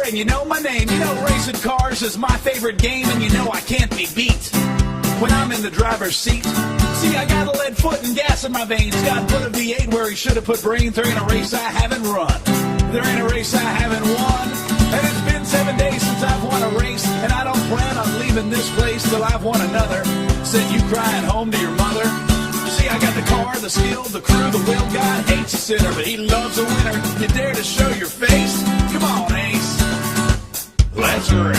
and you know my name. You know racing cars is my favorite game, and you know I can't be beat when I'm in the driver's seat. See, I got a lead foot and gas in my veins. God put a V8 where he should have put brains. There ain't a race I haven't run. There ain't a race I haven't won. And it's been 7 days since I've won a race, and I don't plan on leaving this place till I've won another. Send you crying home to your mother. See, I got the car, the skill, the crew, the will. God hates a sinner, but he loves a winner. You dare to show your face? Come on, Ace. Let's race.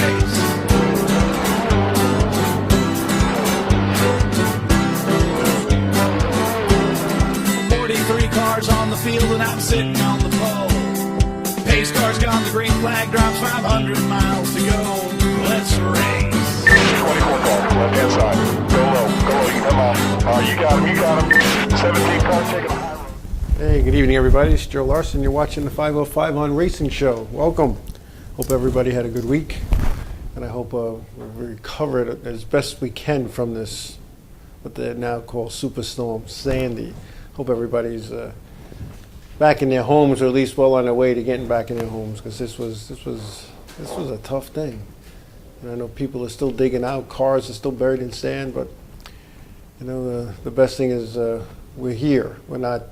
43 cars on the field, and I'm sitting on the pole. Pace car's gone, the green flag drops, 500 miles to go. Let's race. 24 cars, left hand side. Go low, come on. You got him. 17 cars taking a high. Hey, good evening, everybody. It's Joe Larson. You're watching the 505 on Racing Show. Welcome. Hope everybody had a good week, and I hope we recovered as best we can from this, what they now call Superstorm Sandy. Hope everybody's back in their homes, or at least well on their way to getting back in their homes, because this was a tough thing. And I know people are still digging out, cars are still buried in sand, but you know the best thing is we're here. We're not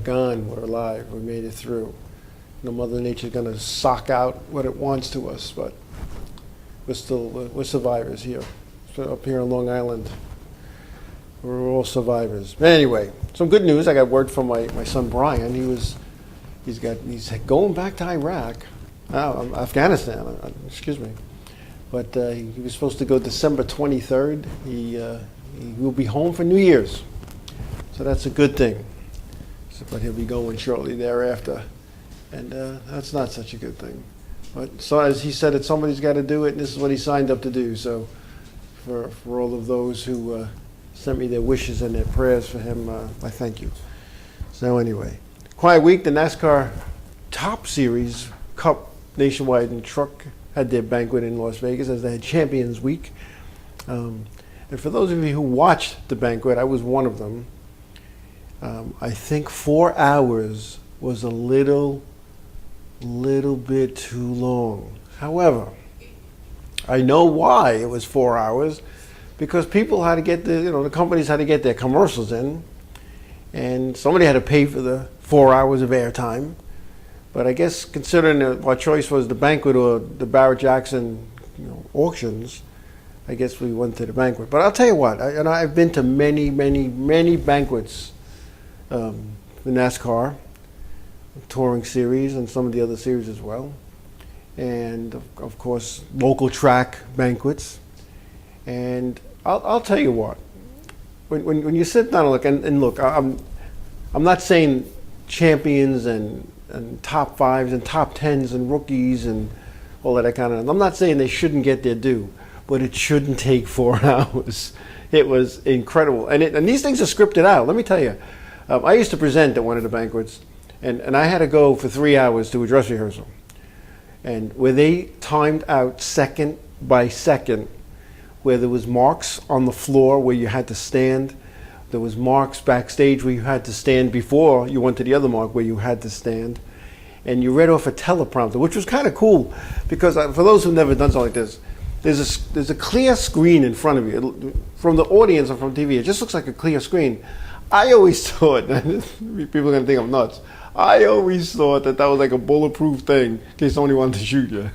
gone. We're alive. We made it through. You know, Mother Nature's going to sock out what it wants to us, but we're survivors here. So up here on Long Island, we're all survivors. But anyway, some good news. I got word from my son Brian. He's going back to Iraq, Afghanistan. Excuse me. But he was supposed to go December 23rd. He will be home for New Year's, so that's a good thing. But he'll be going shortly thereafter, and that's not such a good thing. But so as he said, somebody's got to do it, and this is what he signed up to do. So for all of those who sent me their wishes and their prayers for him, I thank you. So anyway, quiet week. The NASCAR Top Series Cup Nationwide and Truck had their banquet in Las Vegas as they had Champions Week. And for those of you who watched the banquet, I was one of them. I think 4 hours was a little bit too long. However, I know why it was 4 hours, because people had to get the companies had to get their commercials in, and somebody had to pay for the 4 hours of airtime. But I guess considering our choice was the banquet or the Barrett Jackson auctions, I guess we went to the banquet. But I'll tell you what, I've been to many banquets, the NASCAR touring series and some of the other series as well, and of course local track banquets. And I'll tell you what, when you sit down and look, and look, I'm not saying champions and top fives and top tens and rookies and all that kind of. I'm not saying they shouldn't get their due, but it shouldn't take 4 hours. It was incredible, and these things are scripted out. Let me tell you, I used to present at one of the banquets, and I had to go for 3 hours to a dress rehearsal, and where they timed out second by second, where there was marks on the floor where you had to stand. There was marks backstage where you had to stand before you went to the other mark where you had to stand. And you read off a teleprompter, which was kind of cool, because for those who've never done something like this, there's a clear screen in front of you. From the audience or from TV, it just looks like a clear screen. I always thought, people are going to think I'm nuts, I always thought that was like a bulletproof thing in case somebody wanted to shoot you.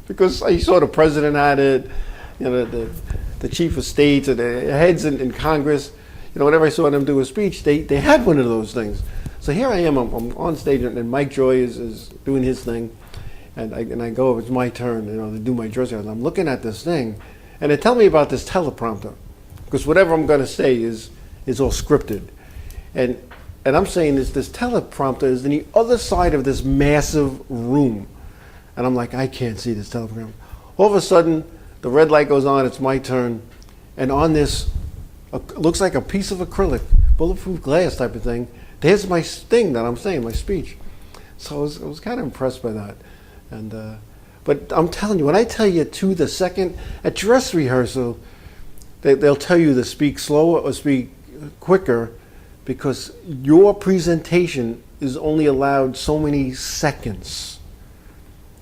Because you saw the president had it, the chief of states, or the heads in Congress. Whenever I saw them do a speech, they had one of those things. So here I am, I'm on stage, and Mike Joy is doing his thing, and I go over, it's my turn, to do my jersey. And I'm looking at this thing, and they tell me about this teleprompter, because whatever I'm going to say is all scripted. And I'm saying this teleprompter is on the other side of this massive room. And I'm like, I can't see this teleprompter. All of a sudden, the red light goes on, it's my turn, and on this, looks like a piece of acrylic, bulletproof glass type of thing, there's my thing that I'm saying, my speech. So I was kind of impressed by that. And but I'm telling you, when I tell you to the second, at dress rehearsal, they'll tell you to speak slower or speak quicker, because your presentation is only allowed so many seconds.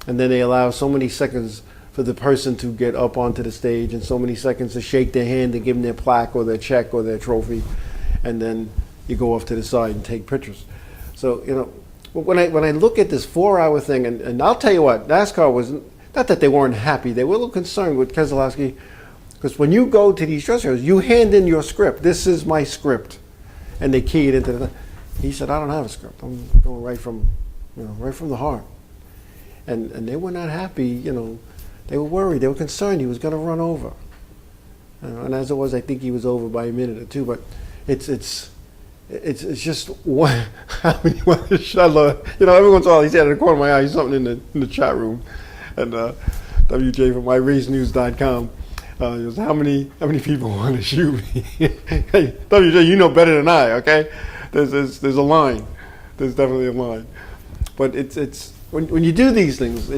and then they allow so many seconds for the person to get up onto the stage, and so many seconds to shake their hand and give them their plaque or their check or their trophy, and then you go off to the side and take pictures. So, you know, when I look at this 4-hour thing, and I'll tell you what, NASCAR was, not that they weren't happy, they were a little concerned with Keselowski, because when you go to these dress shows, you hand in your script. This is my script, and they key it into the. He said, "I don't have a script. I'm going right from the heart." And they were not happy. You know, they were worried. They were concerned he was going to run over. And as it was, I think he was over by a minute or two. But it's just what how many I love. You know, every once in a while he said in the corner of my eye something in the chat room, and WJ from myracenews.com. How many people want to shoot me? Hey, WJ, you know better than I. Okay, there's a line. There's definitely a line. But it's when you do these things,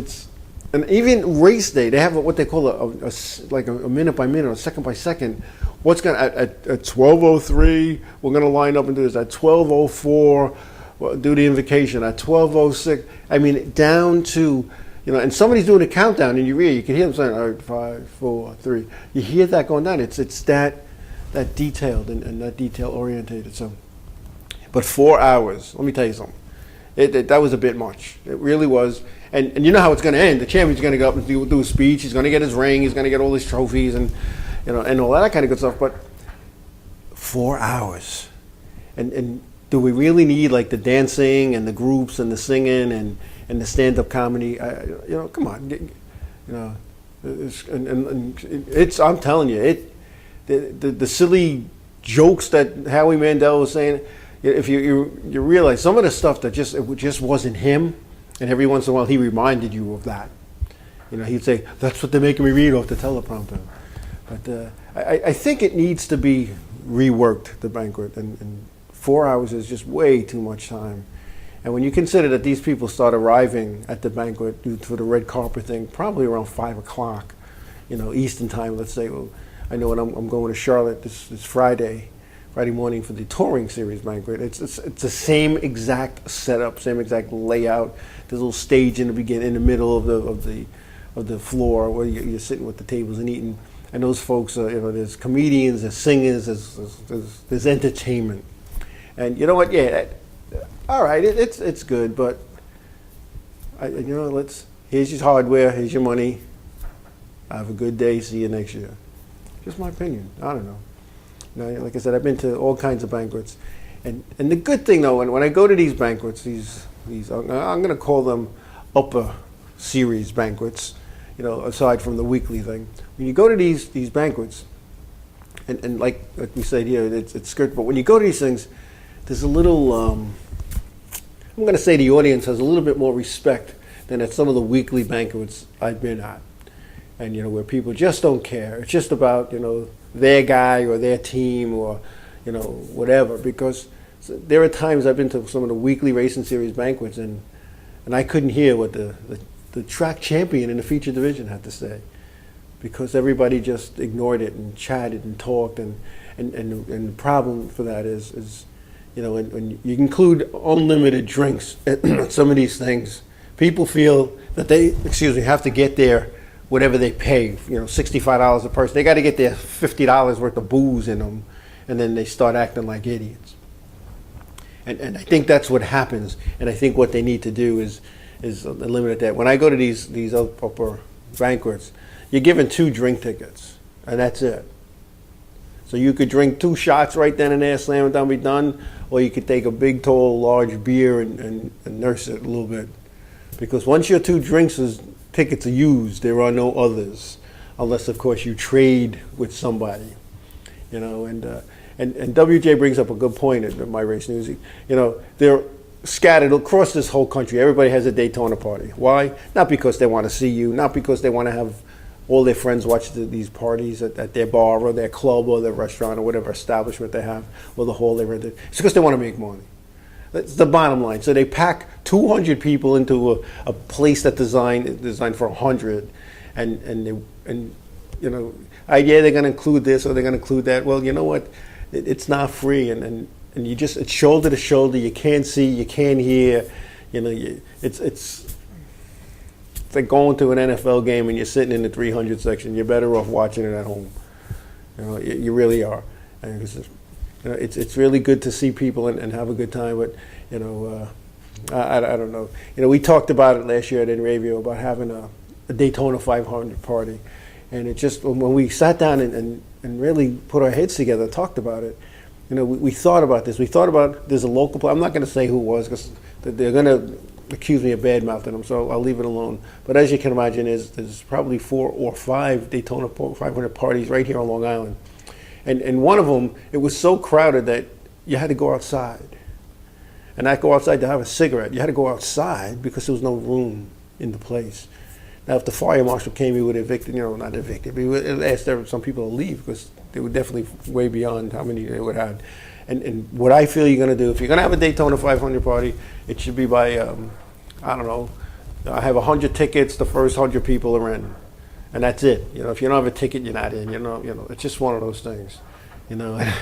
and even race day, they have what they call a minute by minute or second by second. What's going at 12:03? We're going to line up and do this. At 12:04, do the invocation. At 12:06, I mean down to. You know, and somebody's doing a countdown in your ear. You can hear them saying, all right, 5, 4, 3. You hear that going down. It's that detailed and that detail orientated. So, but 4 hours. Let me tell you something. That was a bit much. It really was. And you know how it's going to end. The champion's going to go up and do a speech. He's going to get his ring. He's going to get all his trophies and and all that kind of good stuff. But 4 hours. And do we really need like the dancing and the groups and the singing and the stand-up comedy? Come on, it's. I'm telling you, the silly jokes that Howie Mandel was saying. If you realize some of the stuff that just wasn't him, and every once in a while he reminded you of that. You know, he'd say, "That's what they're making me read off the teleprompter." But I think it needs to be reworked, the banquet, and 4 hours is just way too much time. And when you consider that these people start arriving at the banquet for the red carpet thing, probably around 5 o'clock, Eastern time, let's say. Well, I know when I'm going to Charlotte this Friday morning for the Touring Series banquet. It's the same exact setup, same exact layout. There's a little stage in the beginning, in the middle of the floor where you're sitting with the tables and eating. And those folks, there's comedians, there's singers, there's entertainment. And you know what? Yeah. All right, it's good, but here's your hardware, here's your money. Have a good day. See you next year. Just my opinion. I don't know. Like I said, I've been to all kinds of banquets, and the good thing though, when I go to these banquets, these I'm going to call them upper series banquets. Aside from the weekly thing, when you go to these banquets, and like we said here, it's skirt. But when you go to these things, there's a little. I'm going to say the audience has a little bit more respect than at some of the weekly banquets I've been at, and where people just don't care. It's just about their guy or their team or whatever. Because there are times I've been to some of the weekly racing series banquets and I couldn't hear what the track champion in the feature division had to say, because everybody just ignored it and chatted and talked and the problem for that is. When you include unlimited drinks at some of these things, people feel that they, have to get their whatever they pay, $65 a person. They got to get their $50 worth of booze in them, and then they start acting like idiots. And I think that's what happens. And I think what they need to do is eliminate that. When I go to these upper banquets, you're given 2 drink tickets, and that's it. So you could drink 2 shots right then and there, slam it down, be done, or you could take a big, tall, large beer and nurse it a little bit. Because once your 2 tickets are used, there are no others, unless, of course, you trade with somebody. And WJ brings up a good point at My Race News. They're scattered across this whole country. Everybody has a Daytona party. Why? Not because they want to see you, not because they want to have all their friends watch these parties at their bar or their club or their restaurant or whatever establishment they have or the hall they rented. It's because they want to make money. That's the bottom line. So they pack 200 people into a place that's designed for 100, and they're going to include this or they're going to include that. Well, you know what? It's not free, and it's shoulder to shoulder. You can't see, you can't hear. It's like going to an NFL game and you're sitting in the 300 section. You're better off watching it at home. You know, you really are. And it's really good to see people and have a good time. But you know, I don't know. You know, we talked about it last year at InRavio about having a Daytona 500 party, and it just when we sat down and really put our heads together and talked about it. You know, we thought about this. We thought about there's a local. I'm not going to say who it was because they're going to accuse me of bad mouthing them, so I'll leave it alone. But as you can imagine, there's probably 4 or 5 Daytona 500 parties right here on Long Island, and one of them it was so crowded that you had to go outside, and not go outside to have a cigarette. You had to go outside because there was no room in the place. Now, if the fire marshal came, he would evict, not evict, but he would ask some people to leave because they were definitely way beyond how many they would have. And what I feel you're going to do, if you're going to have a Daytona 500 party, it should be by, I don't know, I have 100 tickets, the first 100 people are in. And that's it. You know, if you don't have a ticket, you're not in. You know, it's just one of those things. You know, I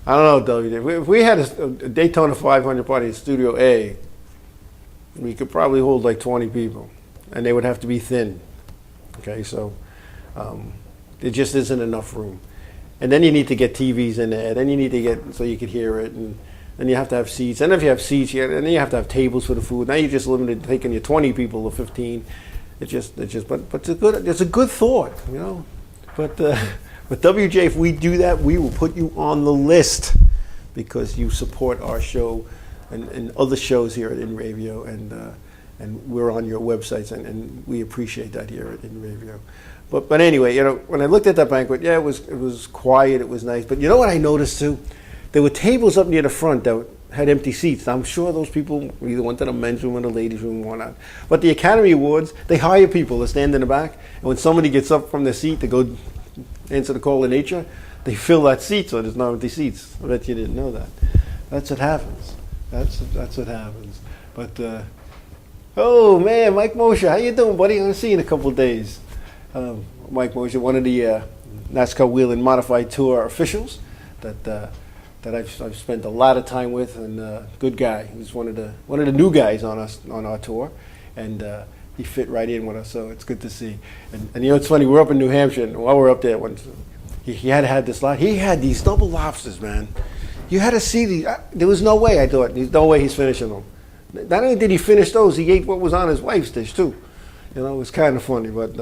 don't know, WJ. If we had a Daytona 500 party at Studio A, we could probably hold like 20 people. And they would have to be thin. Okay, so there just isn't enough room. And then you need to get TVs in there. Then you need to get so you could hear it. And then you have to have seats. And if you have seats, and then you have to have tables for the food. Now you're just limited to taking your 20 people or 15. But it's a good thought, you know. But WJ, if we do that, we will put you on the list because you support our show and other shows here at InRavio, and we're on your websites, and we appreciate that here at InRavio. But anyway, you know, when I looked at that banquet, yeah, it was quiet, it was nice. But you know what I noticed too? There were tables up near the front that had empty seats. I'm sure those people either went to the men's room or the ladies' room or not. But the Academy Awards, they hire people to stand in the back, and when somebody gets up from their seat to go answer the call of nature, they fill that seat so there's no empty seats. I bet you didn't know that. That's what happens. That's what happens. But oh man, Mike Mosher, how you doing, buddy? I'm gonna see you in a couple of days. Mike Mosher, one of the NASCAR Wheel and Modified Tour officials that I've spent a lot of time with, and good guy. He's one of the new guys on our tour, and he fit right in with us. So it's good to see. And you know, it's funny. We're up in New Hampshire, and while we're up there, he had this lot. He had these double lobsters, man. You had to see these. There was no way. I thought there's no way he's finishing them. Not only did he finish those, he ate what was on his wife's dish too. You know, it was kind of funny. But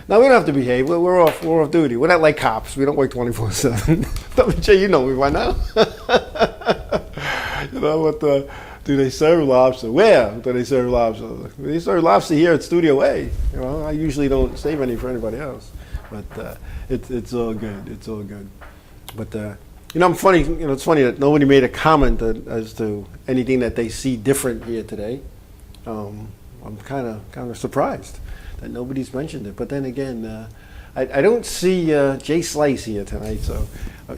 now we don't have to behave. We're off duty. We're not like cops. We don't work 24/7. WJ, you know me by now. You know what? Do they serve lobster? Where do they serve lobster? They serve lobster here at Studio A. You know, I usually don't save any for anybody else. But it's all good. It's all good. But you know, I'm funny. You know, it's funny that nobody made a comment as to anything that they see different here today. I'm kind of surprised that nobody's mentioned it. But then again, I don't see Jay Slice here tonight, so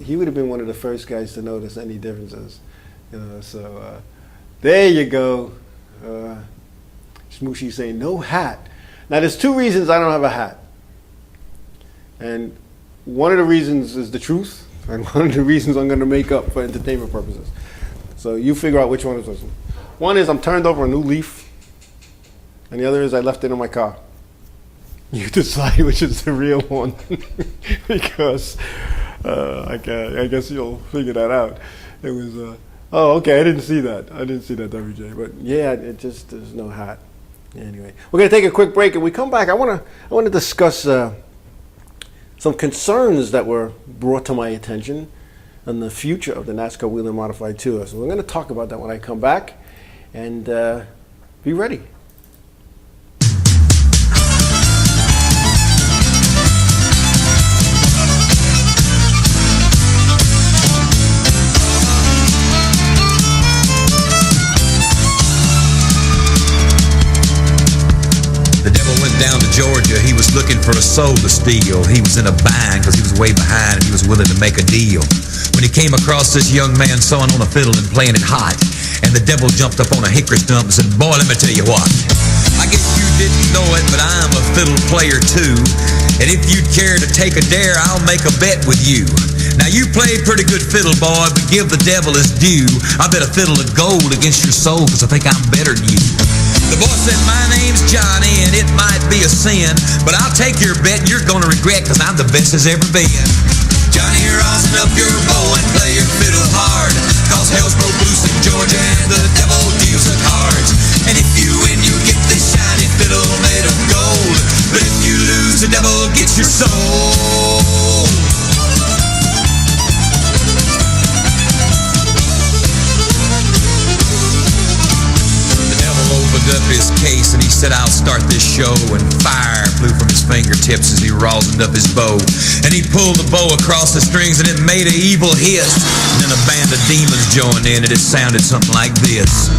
he would have been one of the first guys to notice any differences. You know, so there you go. Smooshy saying no hat. Now there's 2 reasons I don't have a hat, and one of the reasons is the truth. And one of the reasons I'm going to make up for entertainment purposes. So you figure out which one is this. One is I'm turned over a new leaf, and the other is I left it in my car. You decide which is the real one, because I guess you'll figure that out. It was oh, okay. I didn't see that, WJ. But yeah, it just there's no hat. Anyway, we're going to take a quick break, and we come back. I want to discuss some concerns that were brought to my attention on the future of the NASCAR Wheel and Modified Tour. So we're going to talk about that when I come back, and be ready. Down to Georgia, he was looking for a soul to steal. He was in a bind because he was way behind and he was willing to make a deal. When he came across this young man sawing on a fiddle and playing it hot, and the devil jumped up on a hickory stump and said, "Boy, let me tell you what. I guess you didn't know it, but I'm a fiddle player too. And if you'd care to take a dare, I'll make a bet with you. Now you play pretty good fiddle, boy, but give the devil his due. I bet a fiddle of gold against your soul because I think I'm better than you." The boy said, "My name's Johnny, and it it might be a sin, but I'll take your bet you're gonna regret, cause I'm the best as ever been. Johnny, rosin up your bow and play your fiddle hard, cause hell's broke loose in Georgia and the devil deals the cards. And if you win, you get this shiny fiddle made of gold, but if you lose, the devil gets your soul. Opened up his case and he said, I'll start this show, and fire flew from his fingertips as he rosined up his bow, and he pulled the bow across the strings and it made an evil hiss, and then a band of demons joined in and it sounded something like this.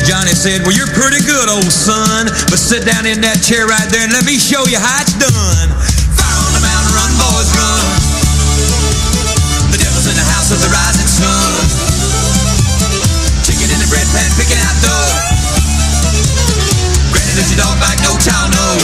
Johnny said, well, you're pretty good, old son, but sit down in that chair right there and let me show you how it's done. Fire on the mountain, run, boys, run. The devil's in the house of the rising sun. Chicken in the bread pan, picking out dough. Granny does your dog bite, no child knows.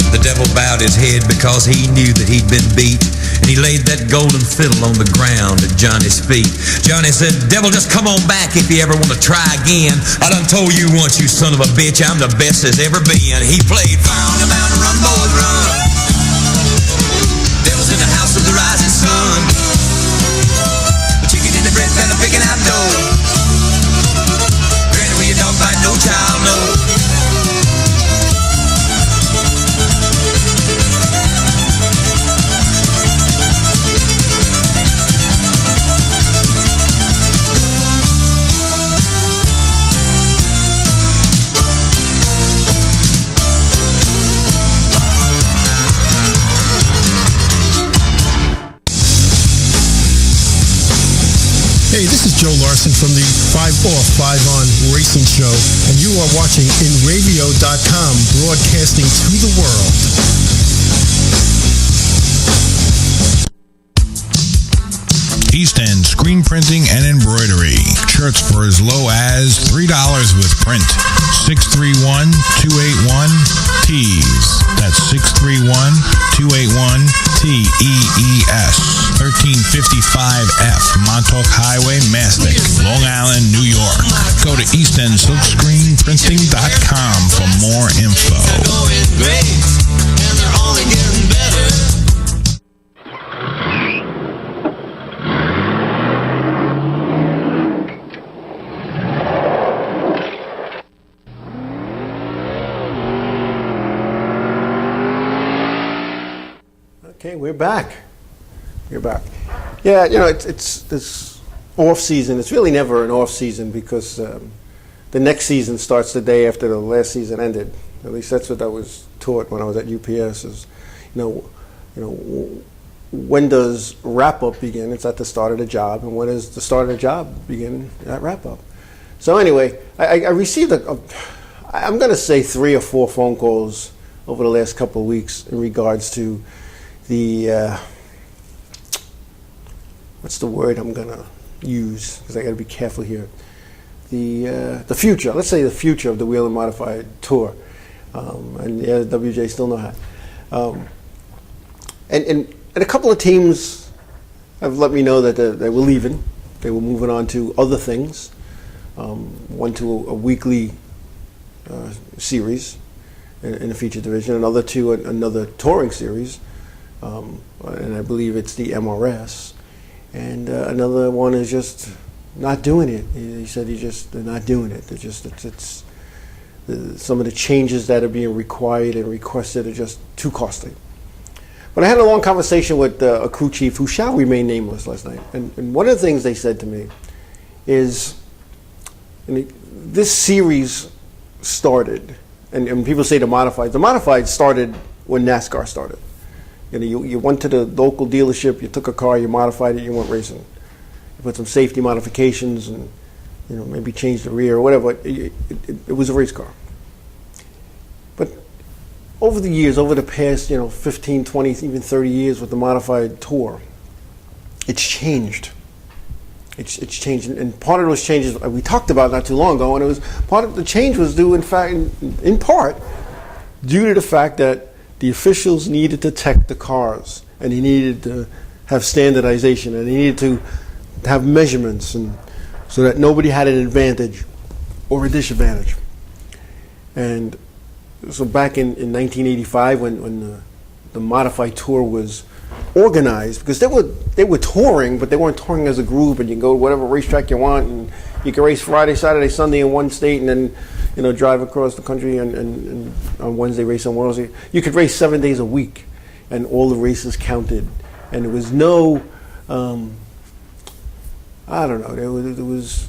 The devil bowed his head because he knew that he'd been beat, and he laid that golden fiddle on the ground at Johnny's feet. Johnny said, devil, just come on back if you ever want to try again. I done told you once, you son of a bitch, I'm the best there's ever been. He played Fire on the Mountain, Run, Boys, Run. Devil's in the house of the rising sun. Chicken in the bread pan, picking out dough. Granny, where your dog bite, no child knows. Hey, this is Joe Larson from the 5 Off 5 On Racing Show, and you are watching InRadio.com, broadcasting to the world. East End Screen Printing and Embroidery. Shirts for as low as $3 with print. 631-281-TEES. That's 631-281-TEES. 1355F Montauk Highway, Mastic, Long Island, New York. Go to EastEndSilkscreenPrinting.com for more info. Okay, we're back. We're back. Yeah, you know, it's this off season. It's really never an off season because the next season starts the day after the last season ended. At least that's what I was taught when I was at UPS. Is you know, when does wrap up begin? It's at the start of the job, and when does the start of the job begin? At wrap up. So anyway, I received I'm going to say 3 or 4 phone calls over the last couple of weeks in regards to the what's the word I'm gonna use, because I got to be careful here. The future. Let's say the future of the Whelen Modified Tour, and yeah, WJ still know how. And a couple of teams have let me know that they were leaving. They were moving on to other things. One to a weekly series in the feature division, another to another touring series. And I believe it's the MRS, and another one is just not doing it. He said they're not doing it. They're just some of the changes that are being required and requested are just too costly. But I had a long conversation with a crew chief who shall remain nameless last night. And one of the things they said to me is, this series started, and people say the modified started when NASCAR started. You went to the local dealership, you took a car, you modified it, you went racing. You put some safety modifications and maybe changed the rear or whatever. It was a race car. But over the years, over the past 15, 20, even 30 years with the modified tour, it's changed. It's changed, and part of those changes we talked about not too long ago, and it was part of the change was due, in fact, in part, due to the fact that the officials needed to tech the cars, and he needed to have standardization, and he needed to have measurements, and so that nobody had an advantage or a disadvantage. And so back in 1985, when the modified tour was organized, because they were touring, but they weren't touring as a group, and you can go to whatever racetrack you want, and you can race Friday, Saturday, Sunday in one state, and then drive across the country and on Wednesday race on Wednesday. You could race 7 days a week, and all the races counted, and there was no I don't know. There was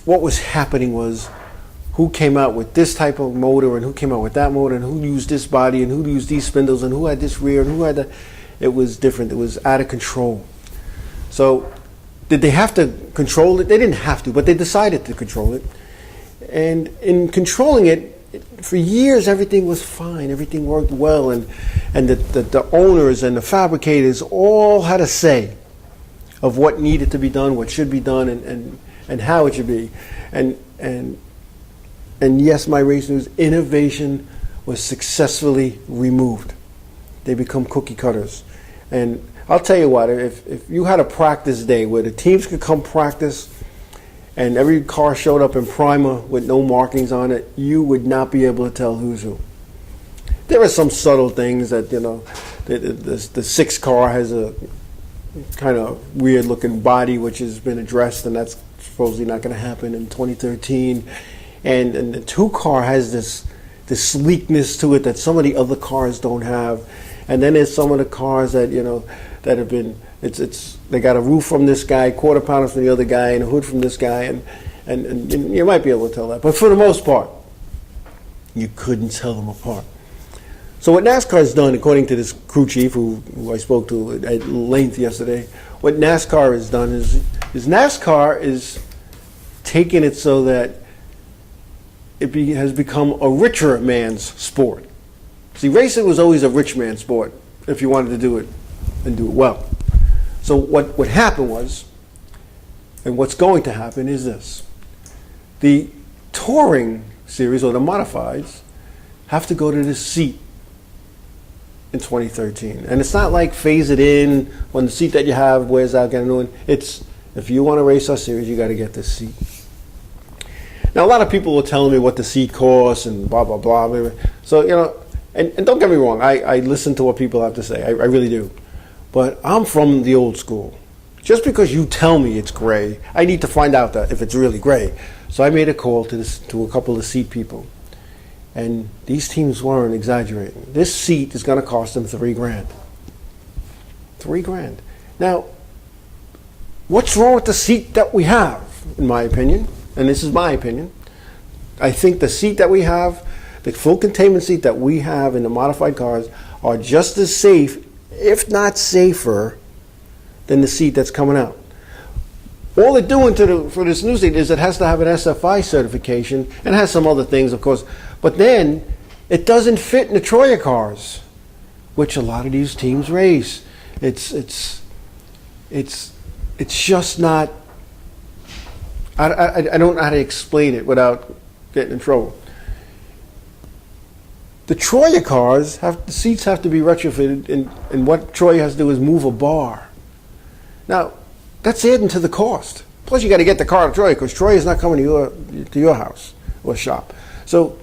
what was happening was who came out with this type of motor and who came out with that motor and who used this body and who used these spindles and who had this rear and who had that. It was different. It was out of control. So did they have to control it? They didn't have to, but they decided to control it. And in controlling it, for years everything was fine. Everything worked well, and the owners and the fabricators all had a say of what needed to be done, what should be done, and how it should be. And yes, my race news innovation was successfully removed. They become cookie cutters. And I'll tell you what, if you had a practice day where the teams could come practice and every car showed up in primer with no markings on it, you would not be able to tell who's who. There are some subtle things that, the 6 car has a kind of weird looking body which has been addressed, and that's supposedly not going to happen in 2013. And the 2 car has this sleekness to it that some of the other cars don't have. And then there's some of the cars that that have been they got a roof from this guy, quarter pounder from the other guy, and a hood from this guy, and you might be able to tell that. But for the most part, you couldn't tell them apart. So what NASCAR's done, according to this crew chief who I spoke to at length yesterday, what NASCAR has done is NASCAR is taking it so that it has become a richer man's sport. See, racing was always a rich man's sport if you wanted to do it and do it well. So what happened was, and what's going to happen is this. The touring series, or the modifieds, have to go to the seat in 2013. And it's not like phase it in when the seat that you have wears out, get a new one. It's, if you want to race our series, you got to get this seat. Now, a lot of people were telling me what the seat costs and blah, blah, blah. So, and don't get me wrong, I listen to what people have to say. I really do. But I'm from the old school. Just because you tell me it's gray, I need to find out that if it's really gray. So I made a call to a couple of seat people. And these teams weren't exaggerating. This seat is going to cost them $3,000. $3,000. Now, what's wrong with the seat that we have, in my opinion? And this is my opinion. I think the seat that we have, the full containment seat that we have in the modified cars, are just as safe, if not safer, than the seat that's coming out. All they're doing for this new seat is it has to have an SFI certification and has some other things, of course. But then it doesn't fit in the Troyer cars, which a lot of these teams race. It's just not. I don't know how to explain it without getting in trouble. The Troyer cars the seats have to be retrofitted, and what Troyer has to do is move a bar. Now, that's adding to the cost. Plus, you got to get the car to Troyer because Troyer is not coming to your house or shop. So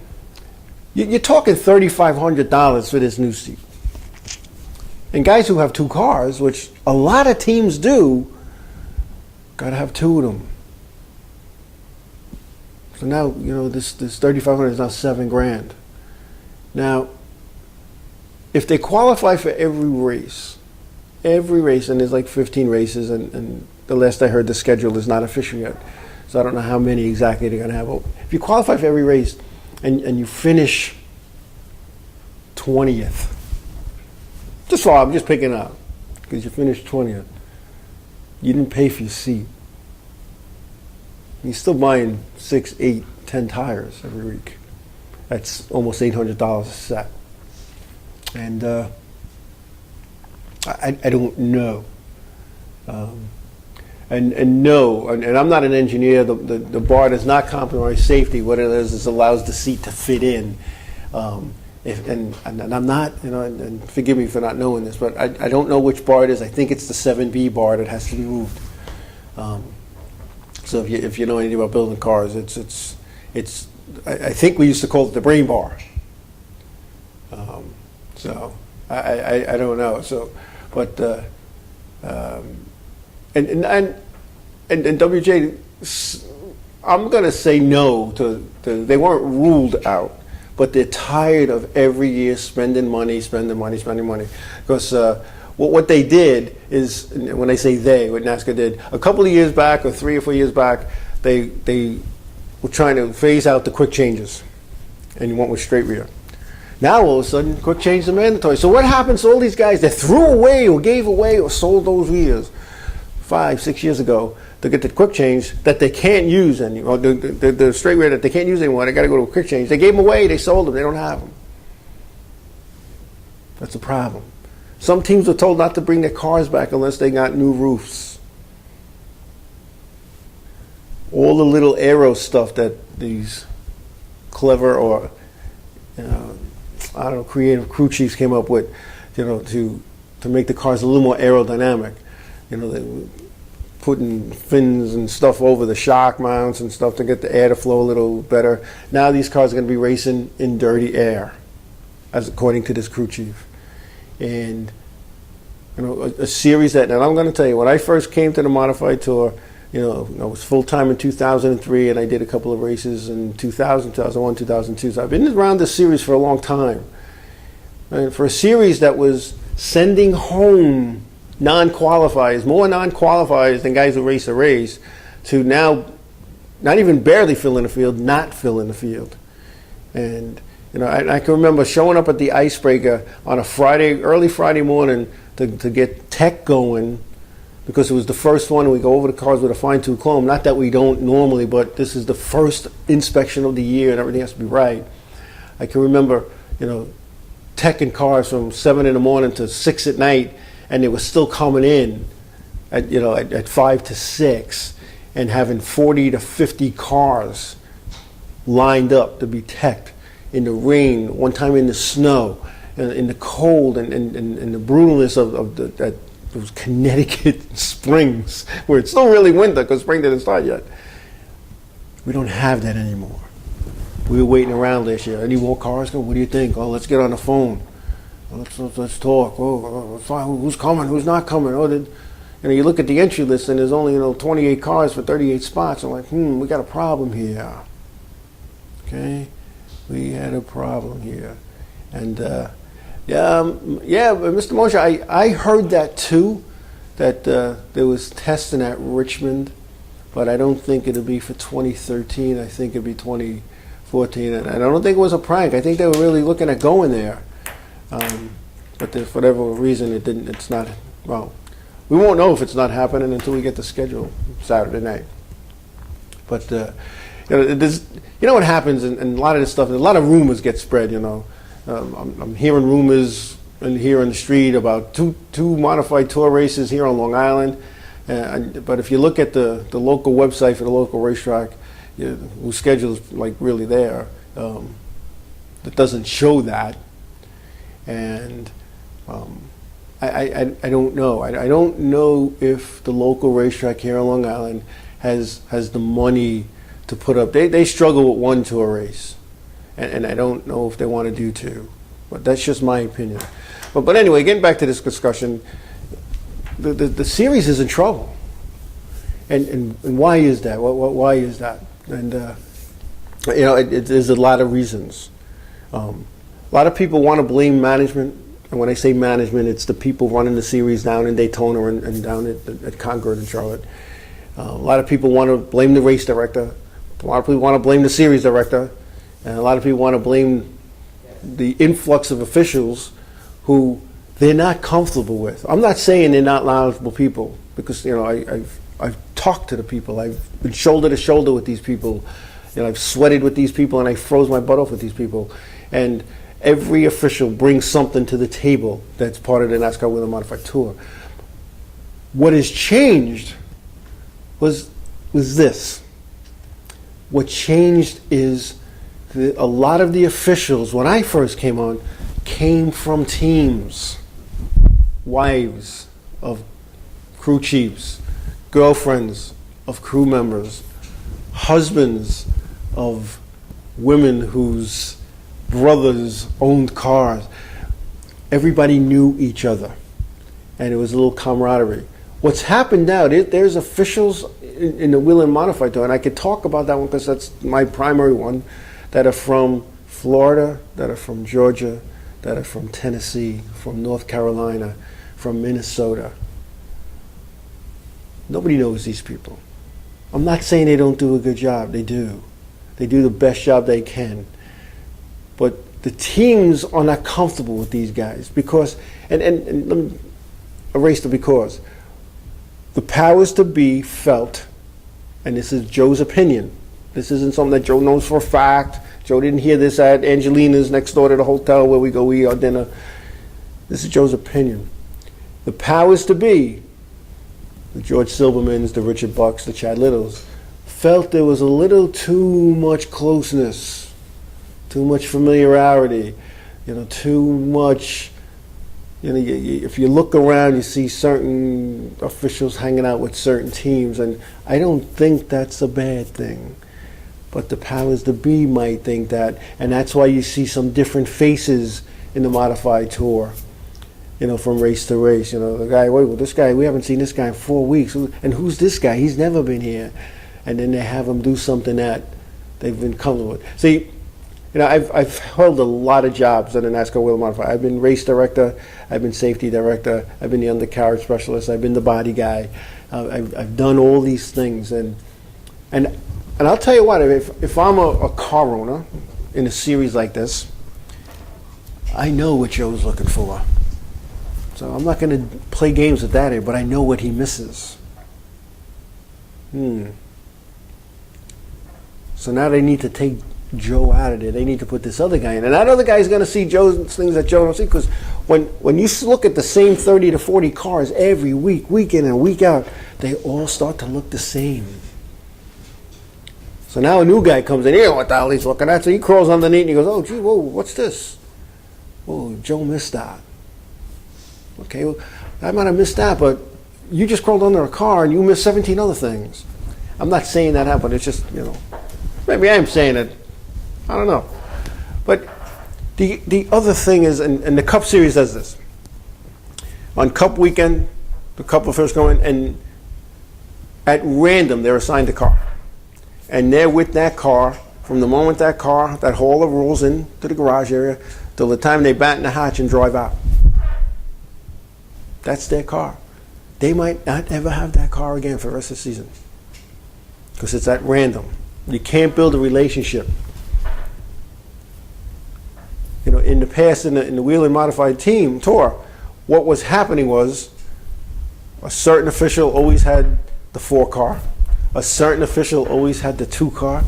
you're talking $3,500 for this new seat. And guys who have 2 cars, which a lot of teams do, got to have 2 of them. So now, this $3,500 is now $7,000. Now, if they qualify for every race, and there's like 15 races, and the last I heard, the schedule is not official yet, so I don't know how many exactly they're going to have. But if you qualify for every race and you finish 20th, I'm just picking out, because you finished 20th, you didn't pay for your seat. You're still buying 6, 8, 10 tires every week. That's almost $800 a set. And I don't know. And no, and I'm not an engineer. The bar does not compromise safety. What it is allows the seat to fit in. And I'm not, and forgive me for not knowing this, but I don't know which bar it is. I think it's the 7B bar that has to be moved. So if you know anything about building cars, it's I think we used to call it the brain bar. So I don't know. So, but and WJ, I'm gonna say no to they weren't ruled out, but they're tired of every year spending money. Because what they did is, when I say they, what NASCAR did, a couple of years back, or 3 or 4 years back, they were trying to phase out the quick changes, and you went with straight rear. Now all of a sudden, quick changes are mandatory. So what happens to all these guys that threw away or gave away or sold those rears 5, 6 years ago to get the quick change that they can't use anymore, the straight rear that they can't use anymore? They got to go to a quick change. They gave them away. They sold them. They don't have them. That's a problem. Some teams were told not to bring their cars back unless they got new roofs. All the little aero stuff that these clever or creative crew chiefs came up with, to make the cars a little more aerodynamic. They were putting fins and stuff over the shock mounts and stuff to get the air to flow a little better. Now these cars are going to be racing in dirty air, as according to this crew chief. And a series that, and I'm going to tell you, when I first came to the Modified Tour, I was full-time in 2003, and I did a couple of races in 2000, 2001, 2002. So I've been around this series for a long time. And for a series that was sending home non-qualifiers, more non-qualifiers than guys who race a race, to now not even barely fill in the field, not fill in the field. And I can remember showing up at the Icebreaker on a early Friday morning to get tech going, because it was the first one. We go over the cars with a fine-tooth comb. Not that we don't normally, but this is the first inspection of the year, and everything has to be right. I can remember, teching cars from 7 in the morning to 6 at night, and they were still coming in at 5 to 6, and having 40 to 50 cars lined up to be teched in the rain, one time in the snow, in the cold, and the brutalness of those Connecticut springs, where it's still really winter because spring didn't start yet. We don't have that anymore. We were waiting around last year. Any more cars? What do you think? Oh, let's get on the phone. Let's talk. Oh, who's coming? Who's not coming? You look at the entry list, and there's only 28 cars for 38 spots. I'm like, we got a problem here. Okay, we had a problem here, and but Mr. Mosher, I heard that too, that there was testing at Richmond, but I don't think it'll be for 2013. I think it'll be 2014, and I don't think it was a prank. I think they were really looking at going there. But for whatever reason, it didn't. It's not. Well, we won't know if it's not happening until we get the schedule Saturday night. But what happens, and a lot of this stuff. A lot of rumors get spread. I'm hearing rumors here in the street about two Modified Tour races here on Long Island. But if you look at the local website for the local racetrack, whose schedule is really there, it doesn't show that. And I don't know. I don't know if the local racetrack here on Long Island has the money to put up. They struggle with one tour race, and I don't know if they want to do two. But that's just my opinion. But anyway, getting back to this discussion, the series is in trouble, and why is that? Why is that? And there's a lot of reasons. A lot of people want to blame management and when I say management, it's the people running the series down in Daytona and down at Concord and Charlotte. A lot of people want to blame the race director. A lot of people want to blame the series director. And a lot of people want to blame the influx of officials who they're not comfortable with. I'm not saying they're not knowledgeable people, because I've talked to the people. I've been shoulder to shoulder with these people. I've sweated with these people, and I froze my butt off with these people. And every official brings something to the table that's part of the NASCAR Whelen Modified Tour. What has changed was this. What changed is a lot of the officials, when I first came on, came from teams, wives of crew chiefs, girlfriends of crew members, husbands of women whose brothers owned cars. Everybody knew each other, and it was a little camaraderie. What's happened now, there's officials in the Whelen Modified Tour, and I could talk about that one because that's my primary one, that are from Florida, that are from Georgia, that are from Tennessee, from North Carolina, from Minnesota. Nobody knows these people. I'm not saying they don't do a good job. They do. They do the best job they can. But the teams are not comfortable with these guys because, and let me erase the because. The powers to be felt, and this is Joe's opinion. This isn't something that Joe knows for a fact. Joe didn't hear this at Angelina's next door to the hotel where we go eat our dinner. This is Joe's opinion. The powers to be, the George Silvermans, the Richard Bucks, the Chad Littles, felt there was a little too much closeness, too much familiarity, too much. If you look around, you see certain officials hanging out with certain teams, and I don't think that's a bad thing. But the powers to be might think that, and that's why you see some different faces in the Modified Tour, from race to race. The guy, this guy, we haven't seen this guy in 4 weeks, and who's this guy? He's never been here. And then they have him do something that they've been comfortable with. See, I've held a lot of jobs at the NASCAR Whelen Modified. I've been race director, I've been safety director, I've been the undercarriage specialist, I've been the body guy. I've done all these things, and I'll tell you what, if I'm a car owner in a series like this, I know what Joe's looking for. So I'm not going to play games with that here, but I know what he misses. So now they need to take Joe out of there. They need to put this other guy in. And that other guy's going to see Joe's things that Joe don't see, because when you look at the same 30 to 40 cars every week, week in and week out, they all start to look the same. So now a new guy comes in, what the hell he's looking at? So he crawls underneath and he goes, oh, gee, whoa, what's this? Oh, Joe missed that. Okay, well, I might have missed that, but you just crawled under a car and you missed 17 other things. I'm not saying that happened. It's just, maybe I am saying it. I don't know. But the other thing is, and the Cup Series does this. On Cup weekend, the Cup will first go in, and at random, they're assigned a car. And they're with that car from the moment that hauler rolls into the garage area till the time they batten the hatch and drive out. That's their car. They might not ever have that car again for the rest of the season because it's at random. You can't build a relationship. In the past, in the Whelen Modified Team Tour, what was happening was a certain official always had the 4 car. A certain official always had the 2 car.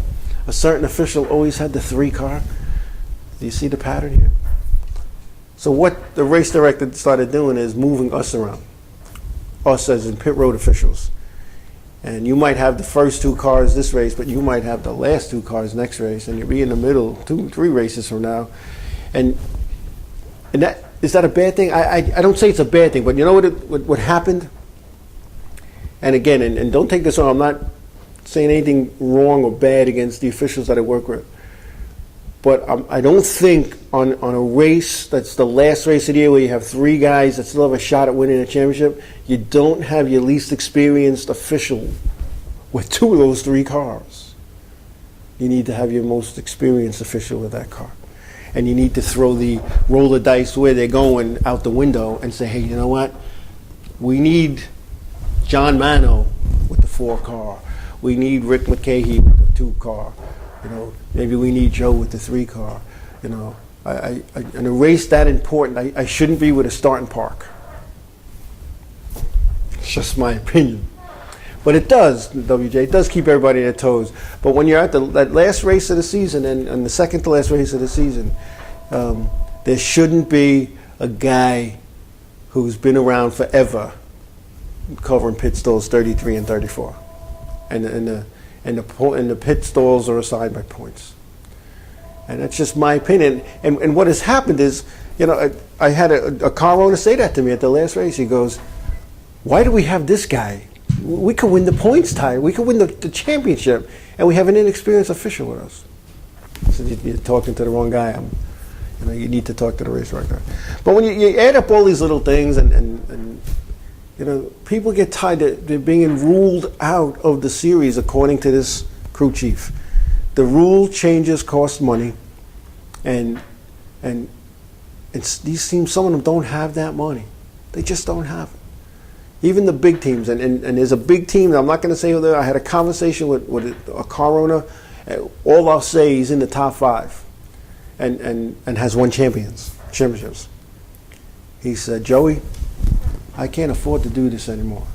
A certain official always had the 3 car. Do you see the pattern here? So what the race director started doing is moving us around. Us as in pit road officials. And you might have the first 2 cars this race, but you might have the last 2 cars next race, and you'll be in the middle 2, 3 races from now. And that, is that a bad thing? I don't say it's a bad thing, but you know what happened? And again, and don't take this on, I'm not saying anything wrong or bad against the officials that I work with. But I don't think on a race that's the last race of the year where you have 3 guys that still have a shot at winning a championship, you don't have your least experienced official with 2 of those 3 cars. You need to have your most experienced official with that car. and you need to throw the roll the dice where they're going out the window and say, hey, you know what? We need John Mano with the 4 car. We need Rick McCahey with the 2 car. You know, maybe we need Joe with the 3 car. You know, in a race that important, I shouldn't be with a starting park. It's just my opinion. But it does, WJ, it does keep everybody on their toes. But when you're at that last race of the season and the second to last race of the season, there shouldn't be a guy who's been around forever covering pit stalls 33 and 34. And the pit stalls are assigned by points. And that's just my opinion. And what has happened is, you know, I had a car owner say that to me at the last race. He goes, why do we have this guy? We could win the points tie. We could win the championship. And we have an inexperienced official with us. So you're talking to the wrong guy. You need to talk to the race director. But when you add up all these little things and you know, people get tired. They're being ruled out of the series according to this crew chief. The rule changes cost money, and these teams, some of them don't have that money. They just don't have it. Even the big teams, and there's a big team. I'm not going to say who they are. I had a conversation with a car owner. All I'll say, he's in the top 5, and has won championships. He said, Joey, I can't afford to do this anymore.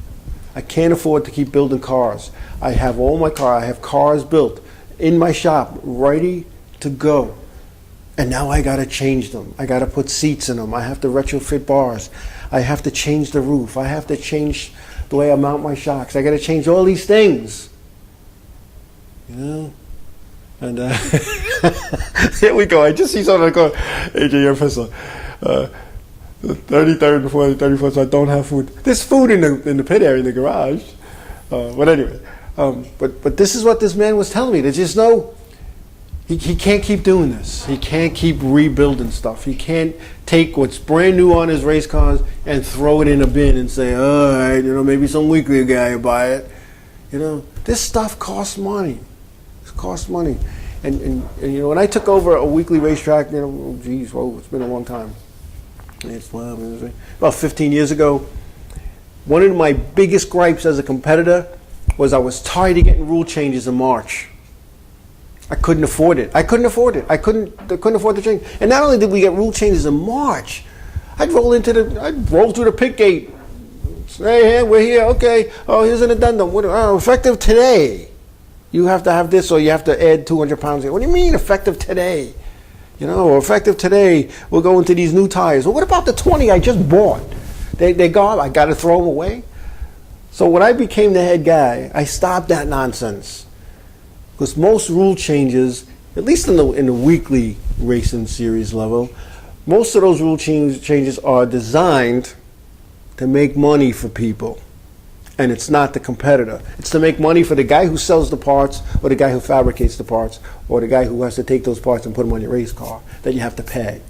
I can't afford to keep building cars. I have all my cars. I have cars built in my shop, ready to go. And now I got to change them. I got to put seats in them. I have to retrofit bars. I have to change the roof. I have to change the way I mount my shocks. I got to change all these things. You know? And here we go. I just see something going, AJ, you're a pistol. The 33rd before the 31st, I don't have food. There's food in the pit area in the garage. But anyway, but this is what this man was telling me. There's just no, he can't keep doing this. He can't keep rebuilding stuff. He can't take what's brand new on his race cars and throw it in a bin and say, all right, you know, maybe some weekly guy will buy it. You know, this stuff costs money. It costs money. And you know, when I took over a weekly racetrack, you know, geez, whoa, it's been a long time. It's about 15 years ago. One of my biggest gripes as a competitor was I was tired of getting rule changes in March. I couldn't afford it. I couldn't afford the change. And not only did we get rule changes in March, I'd roll through the pit gate. Say, hey, we're here. Okay. Oh, here's an addendum. Effective today. You have to have this, or you have to add 200 pounds. What do you mean effective today? You know, effective today, we're going to these new tires. Well, what about the 20 I just bought? They gone. I got to throw them away. So when I became the head guy, I stopped that nonsense. Because most rule changes, at least in the weekly racing series level, most of those rule changes are designed to make money for people. And it's not the competitor. It's to make money for the guy who sells the parts, or the guy who fabricates the parts, or the guy who has to take those parts and put them on your race car that you have to pay.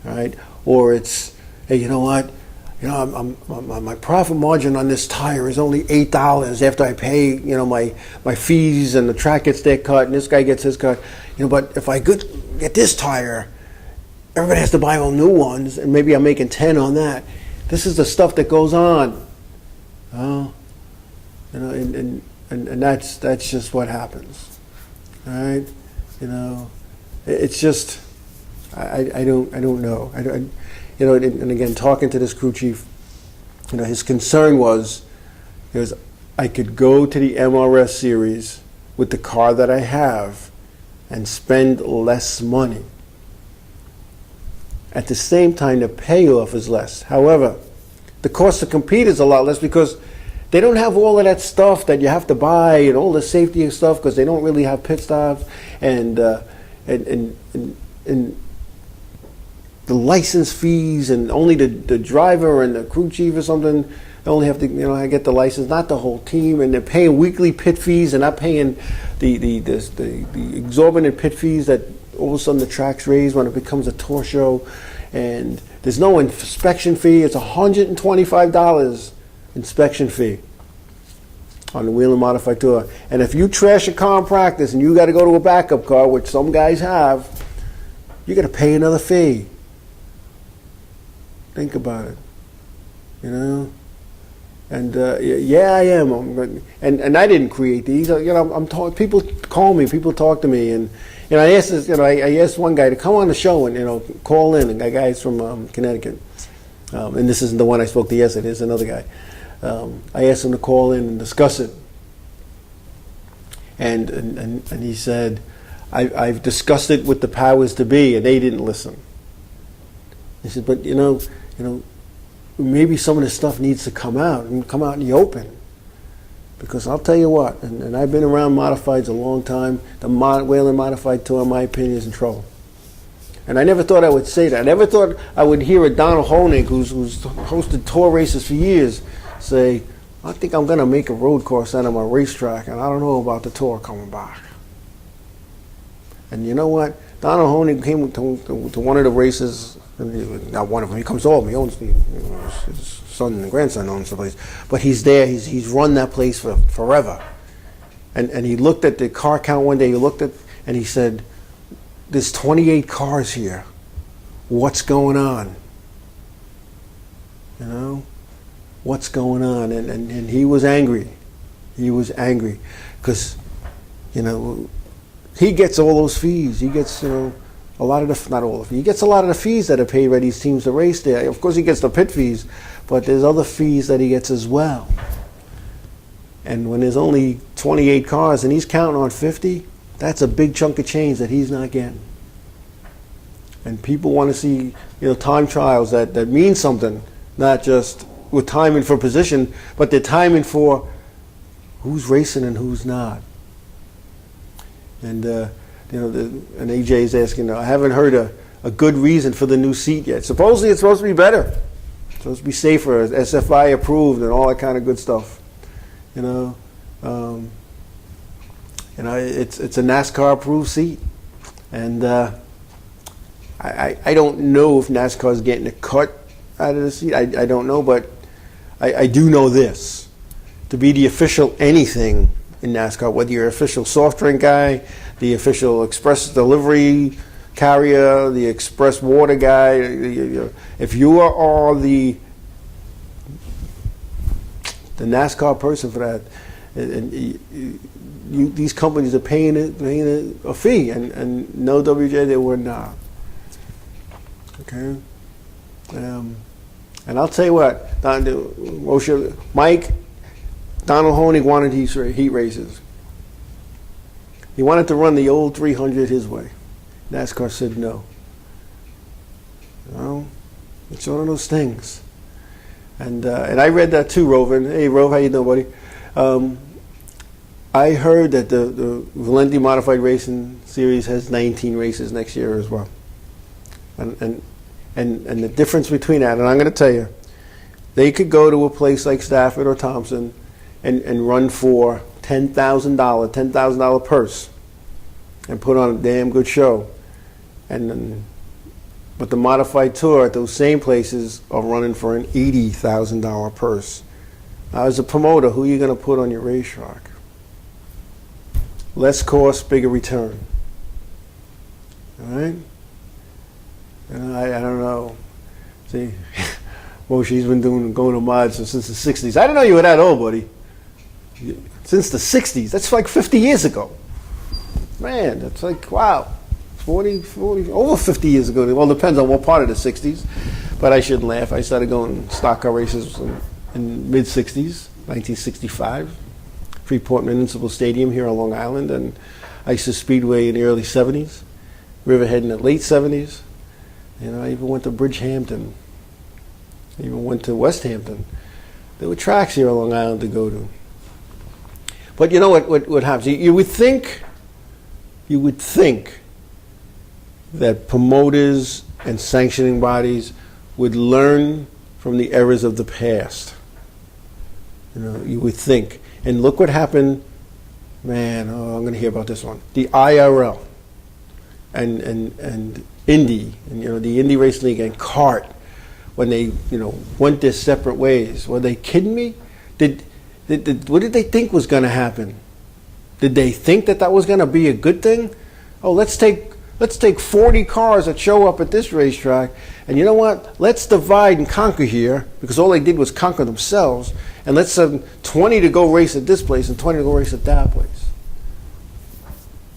All right? Or it's, hey, you know what? You know, my profit margin on this tire is only $8 after I pay, you know, my fees, and the track gets their cut and this guy gets his cut. You know, but if I get this tire, everybody has to buy all new ones, and maybe I'm making 10 on that. This is the stuff that goes on. Oh, you know, and that's just what happens. All right, you know, it's just I don't know. You know, and again, talking to this crew chief, you know, his concern was I could go to the MRS series with the car that I have and spend less money. At the same time, the payoff is less. However, the cost to compete is a lot less because they don't have all of that stuff that you have to buy and all the safety and stuff, because they don't really have pit stops and the license fees, and only the driver and the crew chief or something, they only have to, you know, get the license, not the whole team, and they're paying weekly pit fees and not paying the exorbitant pit fees that all of a sudden the tracks raise when it becomes a tour show. And there's no inspection fee. It's $125 inspection fee on the Whelen Modified Tour. And if you trash a car in practice and you got to go to a backup car, which some guys have, you got to pay another fee. Think about it, you know. And yeah, I am. And I didn't create these. You know, people call me, people talk to me, and you know, I asked this, you know, I asked one guy to come on the show and, you know, call in. The guy's from Connecticut, and this isn't the one I spoke to yesterday. There's another guy. I asked him to call in and discuss it, and he said, I've discussed it with the powers to be, and they didn't listen. He said, but you know, maybe some of this stuff needs to come out in the open. Because I'll tell you what, and I've been around modifieds a long time, the Whelen Modified Tour, in my opinion, is in trouble. And I never thought I would say that. I never thought I would hear a Donald Honig, who's hosted tour races for years, say, I think I'm going to make a road course out of my racetrack, and I don't know about the tour coming back. And you know what? Donald Honig came to one of the races. Not one of them. He comes to all of them. He owns his son and grandson owns the place. But he's there. He's run that place for forever. And he looked at the car count one day. He looked at and he said, "There's 28 cars here. What's going on? You know, what's going on?" And he was angry. He was angry because, you know, he gets all those fees. He gets, you know, a lot of the, not all of it, he gets a lot of the fees that are paid by these teams to race there. Of course he gets the pit fees, but there's other fees that he gets as well. And when there's only 28 cars and he's counting on 50, that's a big chunk of change that he's not getting. And people want to see, you know, time trials that mean something, not just with timing for position, but they're timing for who's racing and who's not. And you know, and AJ's asking, I haven't heard a good reason for the new seat yet. Supposedly it's supposed to be better. It's supposed to be safer, SFI approved and all that kind of good stuff. You know, it's a NASCAR approved seat. And I don't know if NASCAR is getting a cut out of the seat. I don't know, but I do know this. To be the official anything in NASCAR, whether you're official soft drink guy, the official express delivery carrier, the express water guy, if you are the NASCAR person for that, and these companies are paying a fee, and no WJ, they were not. Okay, and I'll tell you what, Mike, Donald Honig wanted heat races. He wanted to run the old 300 his way. NASCAR said no. You know, it's one of those things. And I read that too, Rove. And hey, Rove, how you doing, buddy? I heard that the Valenti Modified Racing Series has 19 races next year as well. And the difference between that, and I'm going to tell you, they could go to a place like Stafford or Thompson and run for $10,000 purse and put on a damn good show. But the modified tour at those same places are running for an $80,000 purse. Now, as a promoter, who are you going to put on your racetrack? Less cost, bigger return. All right? And I don't know. See, well, she's been going to mods since the 60s. I didn't know you were that old, buddy. Since the 60s. That's like 50 years ago. Man, that's like, wow. 40, over 50 years ago. Well, it depends on what part of the 60s. But I shouldn't laugh. I started going stock car races in mid-60s, 1965. Freeport Municipal Stadium here on Long Island. And Isis Speedway in the early 70s. Riverhead in the late 70s. You know, I even went to Bridgehampton. I even went to West Hampton. There were tracks here on Long Island to go to. But you know what happens? You would think that promoters and sanctioning bodies would learn from the errors of the past. You know, you would think. And look what happened, man, I'm going to hear about this one. The IRL and Indy, and you know, the Indy Race League and CART, when they, you know, went their separate ways. Were they kidding me? What did they think was going to happen? Did they think that was going to be a good thing? Oh, let's take Let's take 40 cars that show up at this racetrack, and you know what? Let's divide and conquer here, because all they did was conquer themselves, and let's send 20 to go race at this place and 20 to go race at that place.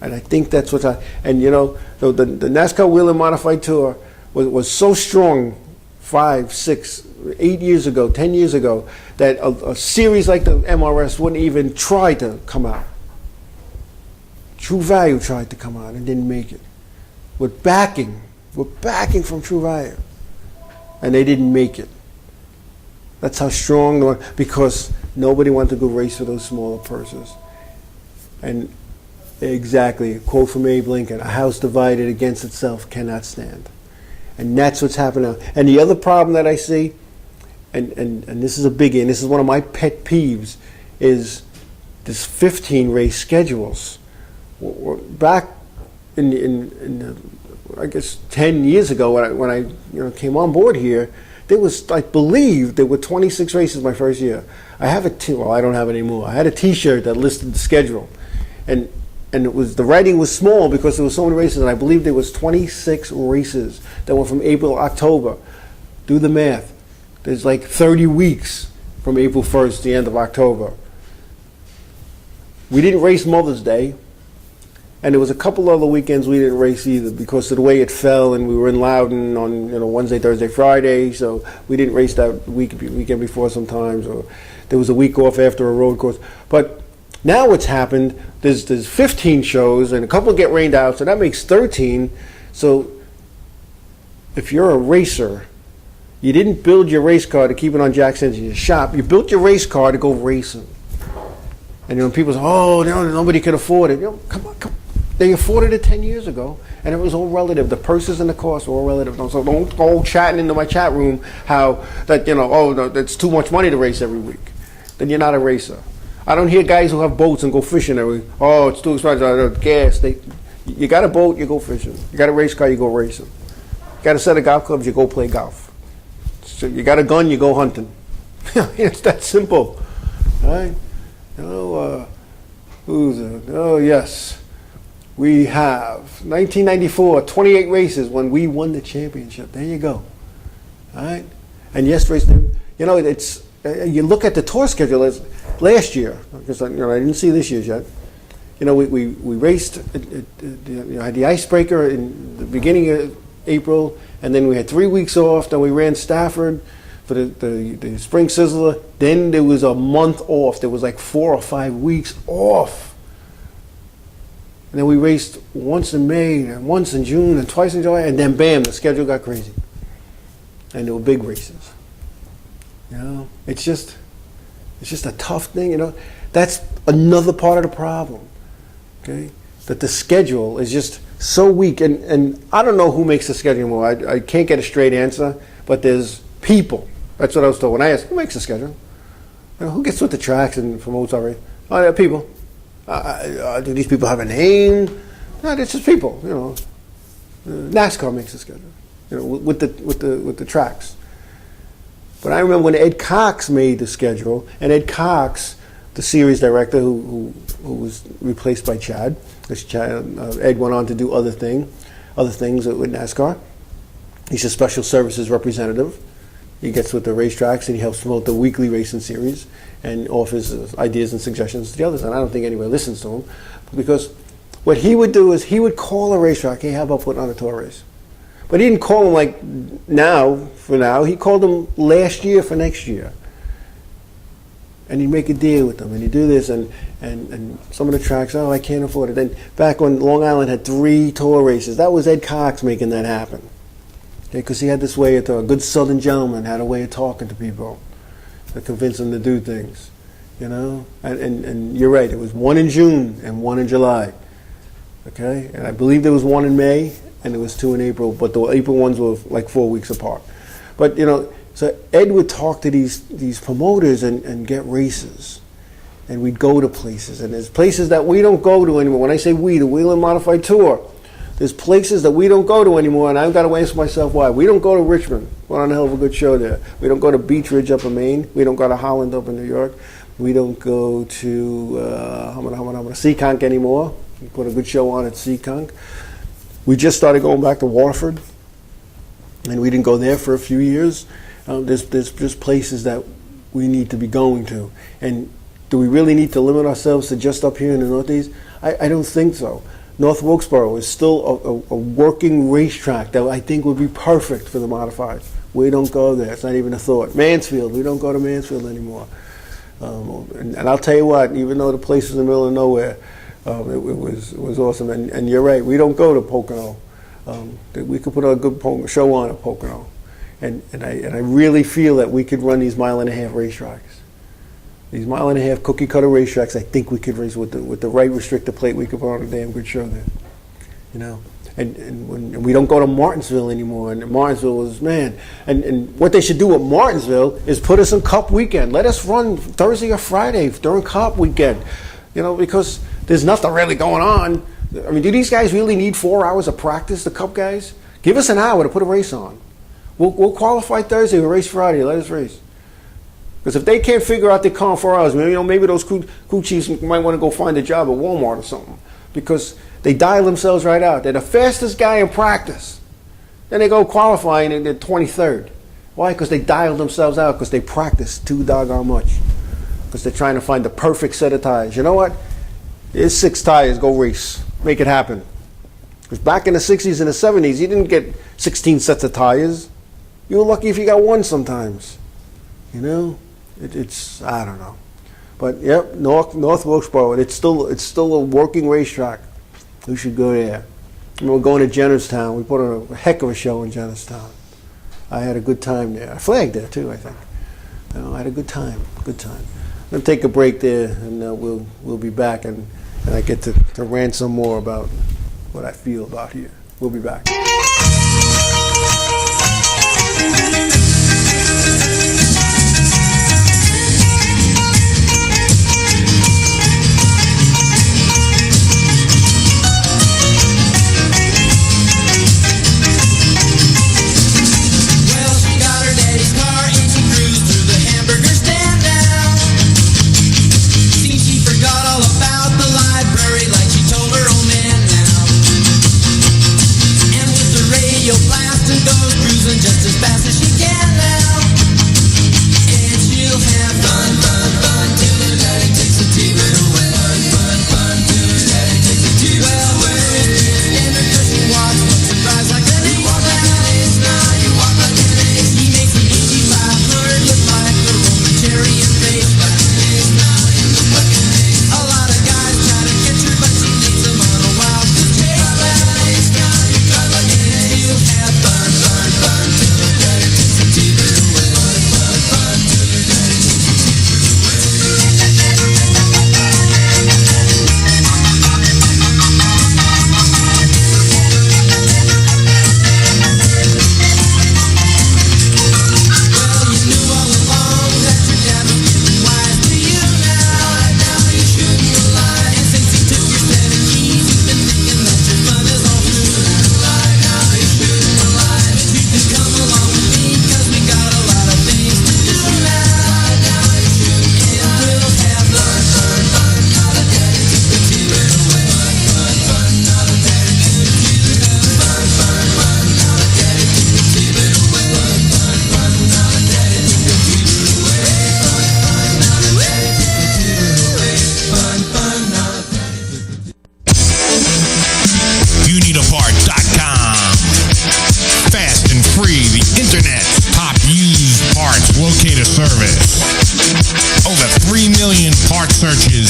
And I think that's what's happening. And you know, the NASCAR Whelen Modified Tour was so strong 5, 6, 8 years ago, 10 years ago, that a series like the MRS wouldn't even try to come out. True Value tried to come out and didn't make it. With backing from True Value, and they didn't make it. That's how strong they were, because nobody wanted to go race for those smaller purses. And exactly, a quote from Abe Lincoln: "A house divided against itself cannot stand." And that's what's happening now. And the other problem that I see, and this is a biggie, and this is one of my pet peeves, is this 15 race schedules. Back in I guess 10 years ago when I came on board here, there was, I believe there were 26 races my first year. I have well, I don't have it anymore. I had a T-shirt that listed the schedule, and it was, the writing was small because there were so many races, and I believe there was 26 races that went from April to October. Do the math. There's like 30 weeks from April 1st to the end of October. We didn't race Mother's Day. And there was a couple other weekends we didn't race either because of the way it fell, and we were in Loudon on Wednesday, Thursday, Friday, so we didn't race that weekend before sometimes, or there was a week off after a road course. But now what's happened, there's 15 shows, and a couple get rained out, so that makes 13. So if you're a racer, you didn't build your race car to keep it on Jack's engine in your shop. You built your race car to go racing. And when people say, "Oh, no, nobody can afford it," come on. They afforded it 10 years ago, and it was all relative. The purses and the costs were all relative. So don't go chatting into my chat room how that, oh, no, that's too much money to race every week. Then you're not a racer. I don't hear guys who have boats and go fishing every week. "Oh, it's too expensive, gas." You got a boat, you go fishing. You got a race car, you go racing. You got a set of golf clubs, you go play golf. So you got a gun, you go hunting. It's that simple, right? Oh, yes. We have 1994, 28 races when we won the championship. There you go. All right? And yes, racing, it's, you look at the tour schedule as last year, because I didn't see this year's yet. We raced, had the icebreaker in the beginning of April, and then we had 3 weeks off, then we ran Stafford for the Spring Sizzler. Then there was a month off. There was like 4 or 5 weeks off. And then we raced once in May, and once in June, and twice in July, and then bam, the schedule got crazy. And there were big races. It's just a tough thing, That's another part of the problem, okay? That the schedule is just so weak, and I don't know who makes the schedule anymore. I can't get a straight answer, but there's people. That's what I was told when I asked, who makes the schedule? Who gets with the tracks and promotes our race? Oh, they're people. Do these people have a name? No, it's just people. NASCAR makes the schedule. With the tracks. But I remember when Ed Cox made the schedule, and Ed Cox, the series director who was replaced by Chad, Ed went on to do other things with NASCAR. He's a special services representative. He gets with the racetracks and he helps promote the weekly racing series and offers ideas and suggestions to the others. And I don't think anybody listens to him, because what he would do is he would call a racetrack, "Hey, how about putting on a tour race?" But he didn't call them like for now. He called them last year for next year. And he'd make a deal with them, and he'd do this, and some of the tracks, "Oh, I can't afford it." Then back when Long Island had 3 tour races, that was Ed Cox making that happen. Because he had this way of a good Southern gentleman, had a way of talking to people to convince them to do things, And you're right, it was 1 in June and 1 in July, okay? And I believe there was 1 in May and there was 2 in April, but the April ones were like 4 weeks apart. But so Ed would talk to these promoters and get races, and we'd go to places, and there's places that we don't go to anymore. When I say we, the Whelen Modified Tour. There's places that we don't go to anymore, and I've got to ask myself why. We don't go to Richmond. We're on a hell of a good show there. We don't go to Beech Ridge up in Maine. We don't go to Holland up in New York. We don't go to Seekonk anymore. We put a good show on at Seekonk. We just started going back to Waterford, and we didn't go there for a few years. There's just places that we need to be going to. And do we really need to limit ourselves to just up here in the Northeast? I don't think so. North Wilkesboro is still a working racetrack that I think would be perfect for the modifieds. We don't go there. It's not even a thought. Mansfield, we don't go to Mansfield anymore. And I'll tell you what, even though the place is in the middle of nowhere, it was awesome. And you're right, we don't go to Pocono. We could put a good show on at Pocono. And I really feel that we could run these mile-and-a-half racetracks. These mile-and-a-half cookie-cutter racetracks, I think we could race with the right restrictor plate. We could put on a damn good show there, you know. And when we don't go to Martinsville anymore, and Martinsville was, man, and what they should do at Martinsville is put us in Cup weekend. Let us run Thursday or Friday during Cup weekend, you know, because there's nothing really going on. I mean, do these guys really need 4 hours of practice, the Cup guys? Give us an hour to put a race on. We'll qualify Thursday, we'll race Friday, let us race. Because if they can't figure out their car in 4 hours, maybe those crew chiefs might want to go find a job at Walmart or something. Because they dial themselves right out. They're the fastest guy in practice. Then they go qualifying and they're 23rd. Why? Because they dialed themselves out because they practice too doggone much. Because they're trying to find the perfect set of tires. You know what? Here's 6 tires, go race. Make it happen. Because back in the 60s and the 70s, you didn't get 16 sets of tires. You were lucky if you got one sometimes. You know? It's I don't know. But yep, North Wilkesboro, it's still a working racetrack. We should go there. And we're going to Jennerstown. We put on a heck of a show in Jennerstown. I had a good time there. I flagged there too, I think. You know, I had a good time. Good time. I'm gonna take a break there, and we'll be back, and I get to rant some more about what I feel about here. We'll be back.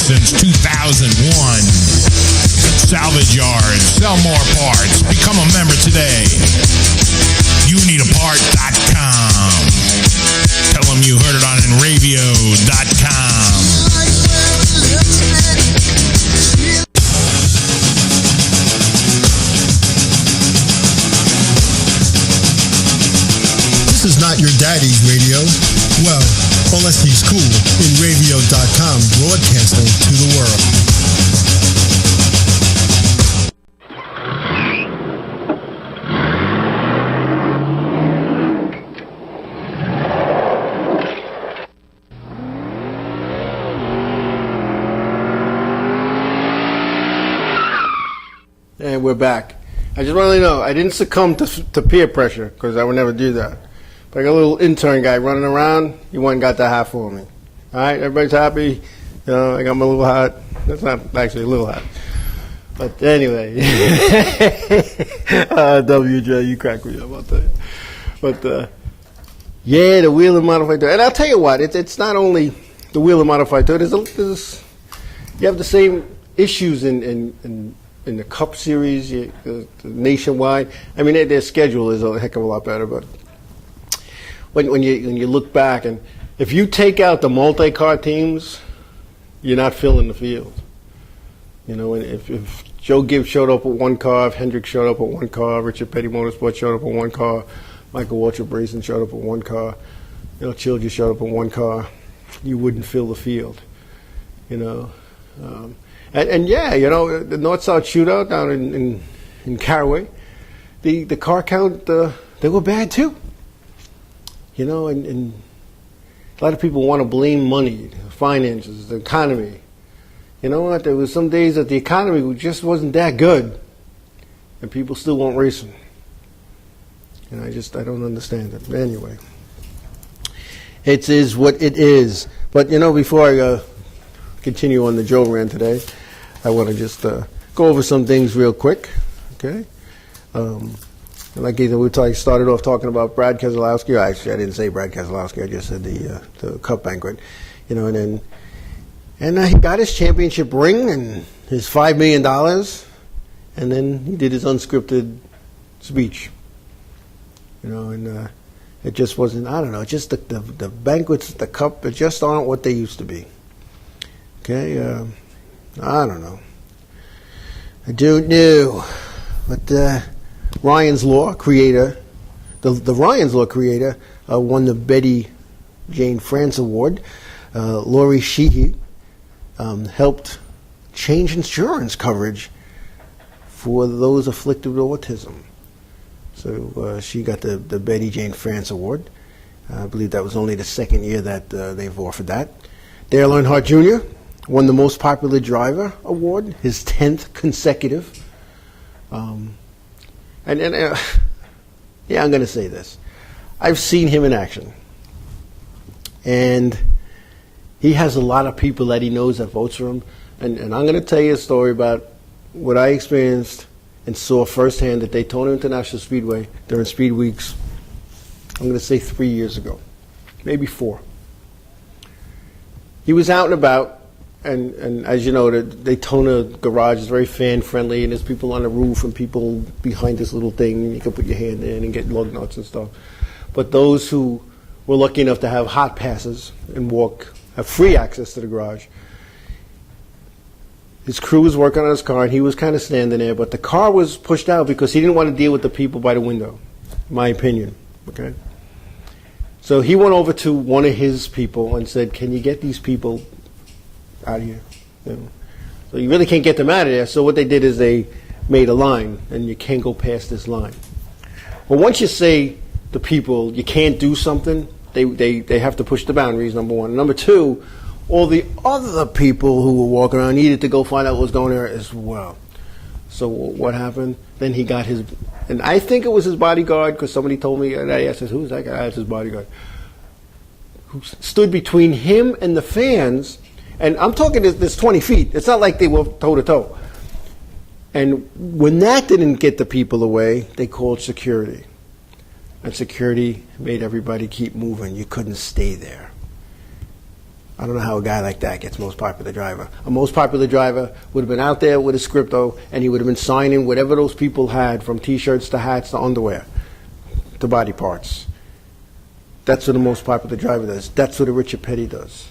Since 2001. Salvage yards, sell more parts. Become a member today. YouNeedAPart.com. Tell them you heard it on Enravio.com. This is not your daddy's radio. Well, unless he's cool. Enravio.com, broadcasting to the world. And we're back. I just want to let you know, I didn't succumb to peer pressure, because I would never do that. But I got a little intern guy running around. He went and got the hat for me. All right, everybody's happy. You know, I got my little hat. That's not actually a little hat. But anyway, WJ, you crack me up about that. But yeah, the Whelen Modified Tour. And I'll tell you what, it's not only the Whelen Modified Tour. You have the same issues in the Cup Series, the nationwide. I mean, their schedule is a heck of a lot better. But when you look back, and if you take out the multi-car teams, you're not filling the field. You know, and if Joe Gibbs showed up with one car, if Hendrick showed up with one car, Richard Petty Motorsports showed up with one car, Michael Waltrip Racing showed up with one car, you know, Childress showed up with one car, you wouldn't fill the field. You know. And yeah, you know, the North-South shootout down in Caraway, the car count, they were bad too. You know, and a lot of people want to blame money, finances, the economy. You know what? There was some days that the economy just wasn't that good, and people still weren't racing. And I don't understand it. Anyway, it is what it is. But you know, before I continue on the Joe rant today, I want to just go over some things real quick. Okay. Like we started off talking about Brad Keselowski. Actually, I didn't say Brad Keselowski. I just said the Cup banquet. You know, and he got his championship ring and his $5 million, and then he did his unscripted speech. You know, and it just wasn't. I don't know. Just the banquets, the Cup, it just aren't what they used to be. Okay. I don't know. I don't know. But Ryan's Law creator, the Ryan's Law creator, won the Betty Jane France Award. Lori Sheehy helped change insurance coverage for those afflicted with autism. So she got the Betty Jane France Award. I believe that was only the second year that they've offered that. Dale Earnhardt Jr. won the Most Popular Driver Award, his 10th consecutive. Yeah, I'm going to say this. I've seen him in action. And he has a lot of people that he knows that votes for him. And I'm going to tell you a story about what I experienced and saw firsthand at Daytona International Speedway during Speed Weeks, I'm going to say 3 years ago, maybe 4. He was out and about, and as you know, the Daytona garage is very fan-friendly, and there's people on the roof and people behind this little thing, and you can put your hand in and get lug nuts and stuff. But those who were lucky enough to have hot passes and have free access to the garage, his crew was working on his car, and he was kind of standing there, but the car was pushed out because he didn't want to deal with the people by the window, in my opinion. Okay? So he went over to one of his people and said, can you get these people out of here? You know? So you really can't get them out of there. So what they did is they made a line, and you can't go past this line. But once you say to people you can't do something, they have to push the boundaries, number one. Number two, all the other people who were walking around needed to go find out what was going there as well. So what happened? Then he got his, and I think it was his bodyguard, because somebody told me, and I asked, who's that guy? It's his bodyguard, who stood between him and the fans, and I'm talking this 20 feet. It's not like they were toe-to-toe. And when that didn't get the people away, they called security. And security made everybody keep moving. You couldn't stay there. I don't know how a guy like that gets Most Popular Driver. A Most Popular Driver would have been out there with a scripto, and he would have been signing whatever those people had, from T-shirts to hats to underwear to body parts. That's what a Most Popular Driver does. That's what a Richard Petty does.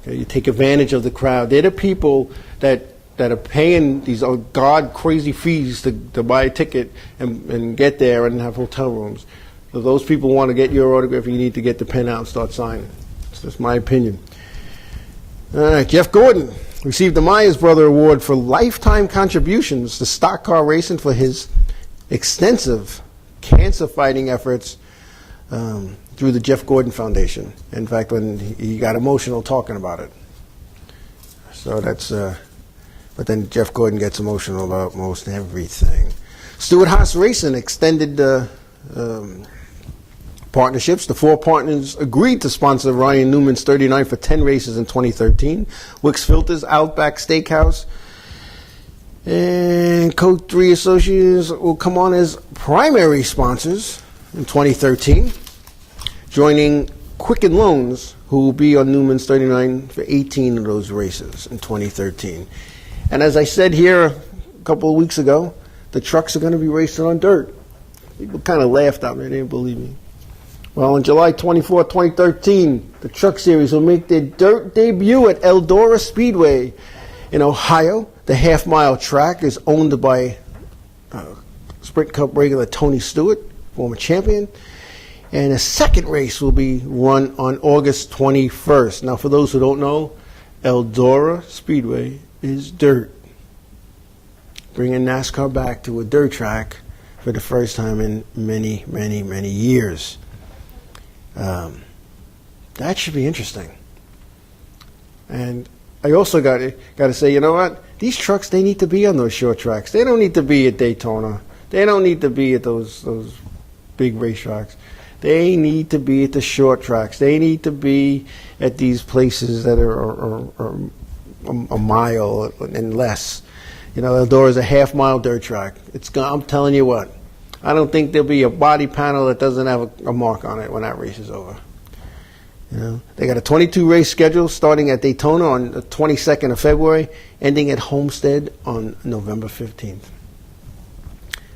Okay, you take advantage of the crowd. They're the people that are paying these God crazy fees to buy a ticket and get there and have hotel rooms. If those people want to get your autograph, you need to get the pen out and start signing. That's my opinion. All right, Jeff Gordon received the Myers Brother Award for lifetime contributions to stock car racing for his extensive cancer-fighting efforts through the Jeff Gordon Foundation. In fact, when he got emotional talking about it. So that's, but then Jeff Gordon gets emotional about most everything. Stewart-Haas Racing extended partnerships. The 4 partners agreed to sponsor Ryan Newman's 39 for 10 races in 2013. Wicks Filters, Outback Steakhouse, and Code 3 Associates will come on as primary sponsors in 2013, joining Quicken Loans, who will be on Newman's 39 for 18 of those races in 2013. And as I said here a couple of weeks ago, the trucks are going to be racing on dirt. People kind of laughed at me, they didn't believe me. Well, on July 24, 2013, the Truck Series will make their dirt debut at Eldora Speedway in Ohio. The half-mile track is owned by Sprint Cup regular Tony Stewart, former champion. And a second race will be run on August 21st. Now, for those who don't know, Eldora Speedway is dirt. Bringing NASCAR back to a dirt track for the first time in many, many, many years. That should be interesting. And I also got to say, you know what? These trucks, they need to be on those short tracks. They don't need to be at Daytona. They don't need to be at those big racetracks. They need to be at the short tracks. They need to be at these places that are a mile and less. You know, Eldora is a half-mile dirt track. I'm telling you what, I don't think there'll be a body panel that doesn't have a mark on it when that race is over. You know, they got a 22-race schedule starting at Daytona on the 22nd of February, ending at Homestead on November 15th.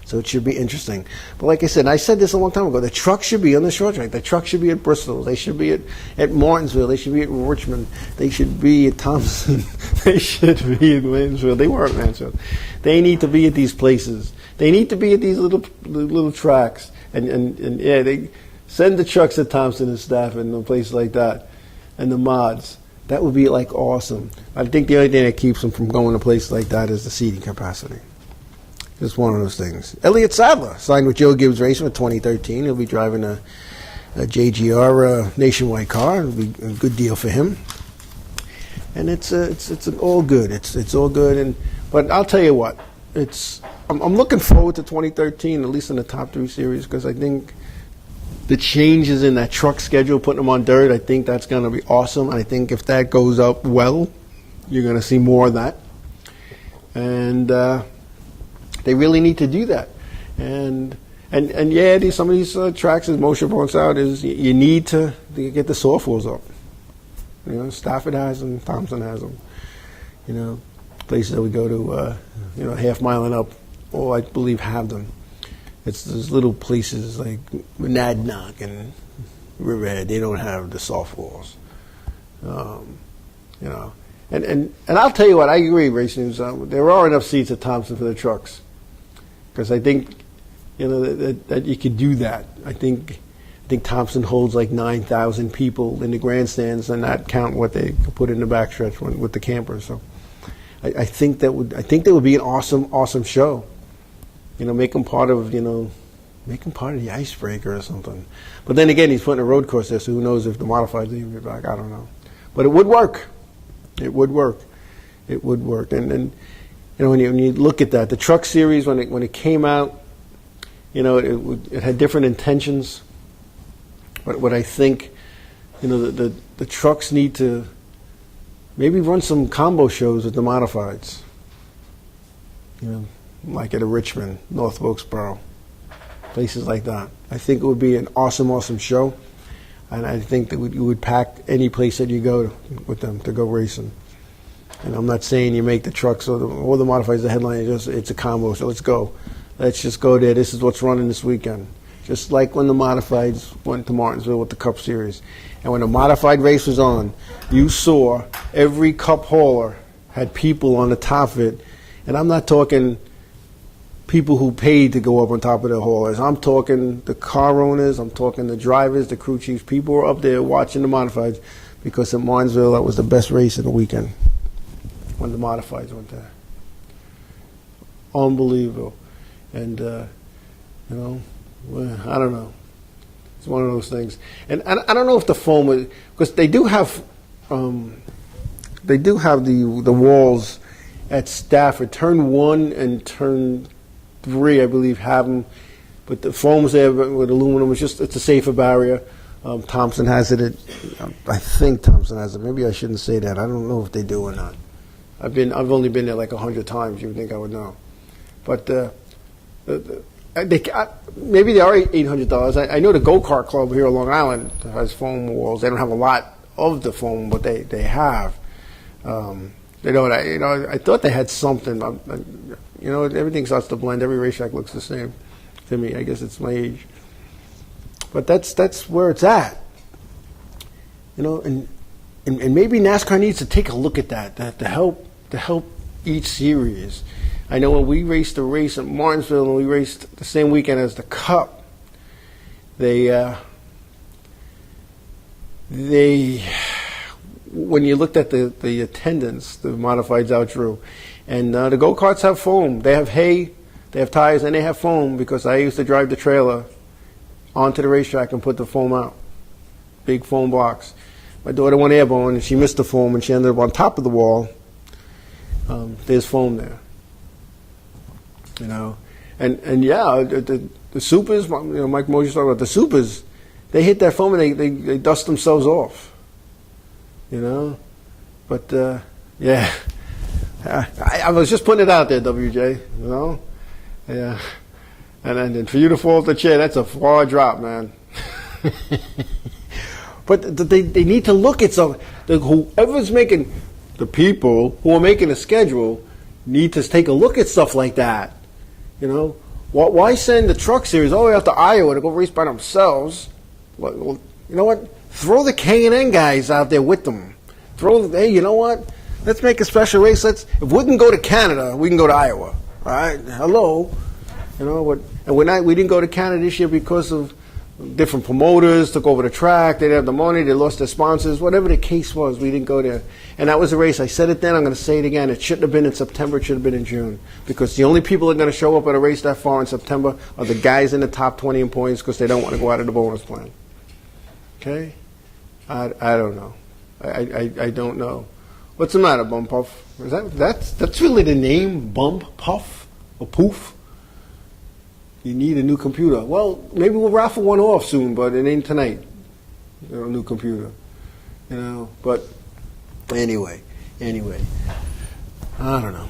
So it should be interesting. But like I said, I said this a long time ago, the trucks should be on the short track. The trucks should be at Bristol. They should be at Martinsville. They should be at Richmond. They should be at Thompson. They should be at Mansfield. They were at Mansfield. They need to be at these places. They need to be at these little tracks. And yeah, they send the trucks to Thompson and Stafford and a place like that, and the mods. That would be like awesome. I think the only thing that keeps them from going to places like that is the seating capacity. Just one of those things. Elliott Sadler signed with Joe Gibbs Racing for 2013. He'll be driving a JGR nationwide car. It'll be a good deal for him. And it's all good. It's all good. But I'll tell you what, I'm looking forward to 2013, at least in the top 3 series, because I think the changes in that truck schedule, putting them on dirt, I think that's going to be awesome. And I think if that goes up well, you're going to see more of that. And they really need to do that. And yeah, some of these tracks, as Moshe points out, is you need to get the softballs up. You know, Stafford has them, Thompson has them. You know, places that we go to, half mile and up, all I believe have them. It's those little places like Monadnock and Riverhead. They don't have the softballs. You know, and I'll tell you what, I agree, Race News. There are enough seats at Thompson for the trucks, because I think, you know, that you could do that. I think Thompson holds like 9,000 people in the grandstands, and not count what they put in the backstretch with the campers. So I think that would be an awesome show. You know, make them part of the icebreaker or something. But then again, he's putting a road course there, so who knows if the modifieds even get back? I don't know. But it would work. It would work. It would work. And you know, when you look at that, the Truck Series when it came out, you know, it had different intentions. But what I think, you know, the trucks need to maybe run some combo shows with the modifieds. You know, like at a Richmond, North Wilkesboro, places like that. I think it would be an awesome show, and I think that you would pack any place that you go with them to go racing. And I'm not saying you make the trucks or the modifieds the headline. It's a combo, so let's go. Let's just go there. This is what's running this weekend. Just like when the modifieds went to Martinsville with the Cup Series. And when the modified race was on, you saw every Cup hauler had people on the top of it. And I'm not talking people who paid to go up on top of the haulers. I'm talking the car owners. I'm talking the drivers, the crew chiefs. People were up there watching the modifieds, because at Martinsville, that was the best race of the weekend when the modifieds went there. Unbelievable. And, you know, I don't know. It's one of those things. And I don't know if the foam is, because they do have the walls at Stafford, turn 1 and turn 3, I believe, have them. But the foam's there with aluminum. It's a safer barrier. Thompson has it. I think Thompson has it. Maybe I shouldn't say that. I don't know if they do or not. I've only been there like 100 times. You would think I would know. But maybe they are $800. I know the go-kart club here on Long Island has foam walls. They don't have a lot of the foam, but they have. I thought they had something. Everything starts to blend. Every racetrack looks the same to me. I guess it's my age. But that's where it's at. And maybe NASCAR needs to take a look at that to help each series. I know when we raced the race at Martinsville and we raced the same weekend as the Cup, they when you looked at the attendance, the modifieds outdrew. And the go-karts have foam. They have hay, they have tires, and they have foam because I used to drive the trailer onto the racetrack and put the foam out. Big foam blocks. My daughter went airborne and she missed the foam and she ended up on top of the wall. There's foam there. And yeah, the supers, Mike Mosier's talking about the supers, they hit that foam and they dust themselves off. But yeah, I was just putting it out there, WJ. Yeah, and then for you to fall off the chair, that's a far drop, man. But they need to look at something. Whoever's making the people who are making a schedule need to take a look at stuff like that. Why send the truck series all the way out to Iowa to go race by themselves? Well, you know what? Throw the K&N guys out there with them. Hey, you know what? Let's make a special race. If we can go to Canada, we can go to Iowa. All right? Hello. And we didn't go to Canada this year because of different promoters took over the track. They didn't have the money. They lost their sponsors. Whatever the case was, we didn't go there. And that was a race. I said it then. I'm going to say it again. It shouldn't have been in September. It should have been in June. Because the only people that are going to show up at a race that far in September are the guys in the top 20 in points because they don't want to go out of the bonus plan. Okay? I don't know. I don't know. What's the matter, Bump Puff? That's really the name, Bump Puff or Poof? You need a new computer. Well, maybe we'll raffle one off soon, but it ain't tonight. A new computer. But anyway. I don't know.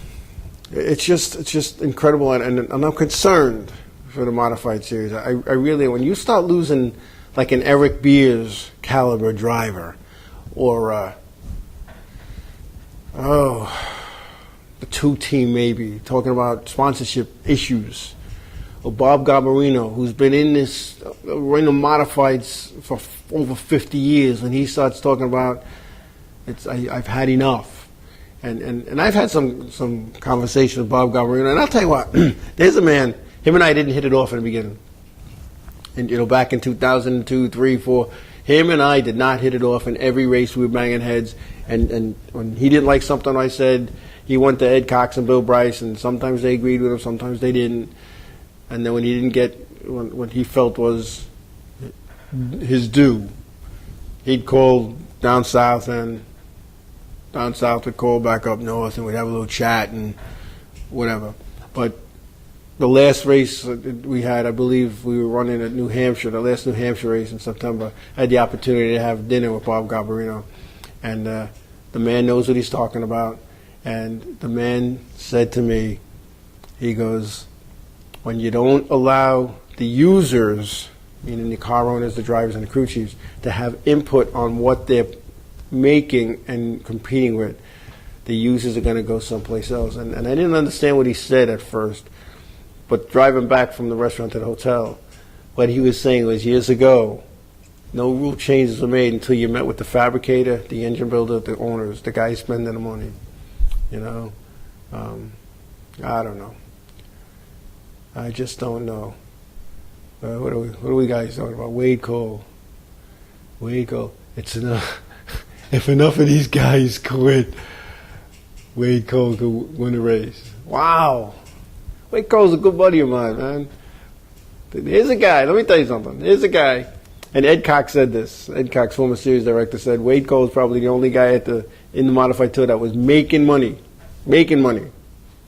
It's just incredible, and I'm concerned for the modified series. I really, when you start losing like an Eric Beers caliber driver, or the 2 team maybe, talking about sponsorship issues, or Bob Garbarino, who's been in the modifieds for over 50 years, and he starts talking about I've had enough, and I've had some conversation with Bob Garbarino, and I'll tell you what, there's a man. Him and I didn't hit it off in the beginning, and back in 2002, 3, 4. Him and I did not hit it off. In every race we were banging heads. And when he didn't like something I said, he went to Ed Cox and Bill Bryce, and sometimes they agreed with him, sometimes they didn't. And then when he didn't get what he felt was his due, he'd call down south, and down south would call back up north, and we'd have a little chat and whatever. But the last race we had, I believe we were running at New Hampshire, the last New Hampshire race in September. I had the opportunity to have dinner with Bob Garbarino. And the man knows what he's talking about. And the man said to me, he goes, when you don't allow the users, meaning the car owners, the drivers, and the crew chiefs, to have input on what they're making and competing with, the users are going to go someplace else. And I didn't understand what he said at first. But driving back from the restaurant to the hotel, what he was saying was years ago, no rule changes were made until you met with the fabricator, the engine builder, the owners, the guy spending the money. I don't know. I just don't know. What are we guys talking about? Wade Cole. It's enough. If enough of these guys quit, Wade Cole could win the race. Wow. Wade Cole's a good buddy of mine, man. Here's a guy. Let me tell you something. Here's a guy. And Ed Cox said this. Ed Cox, former series director, said Wade Cole is probably the only guy in the modified tour that was making money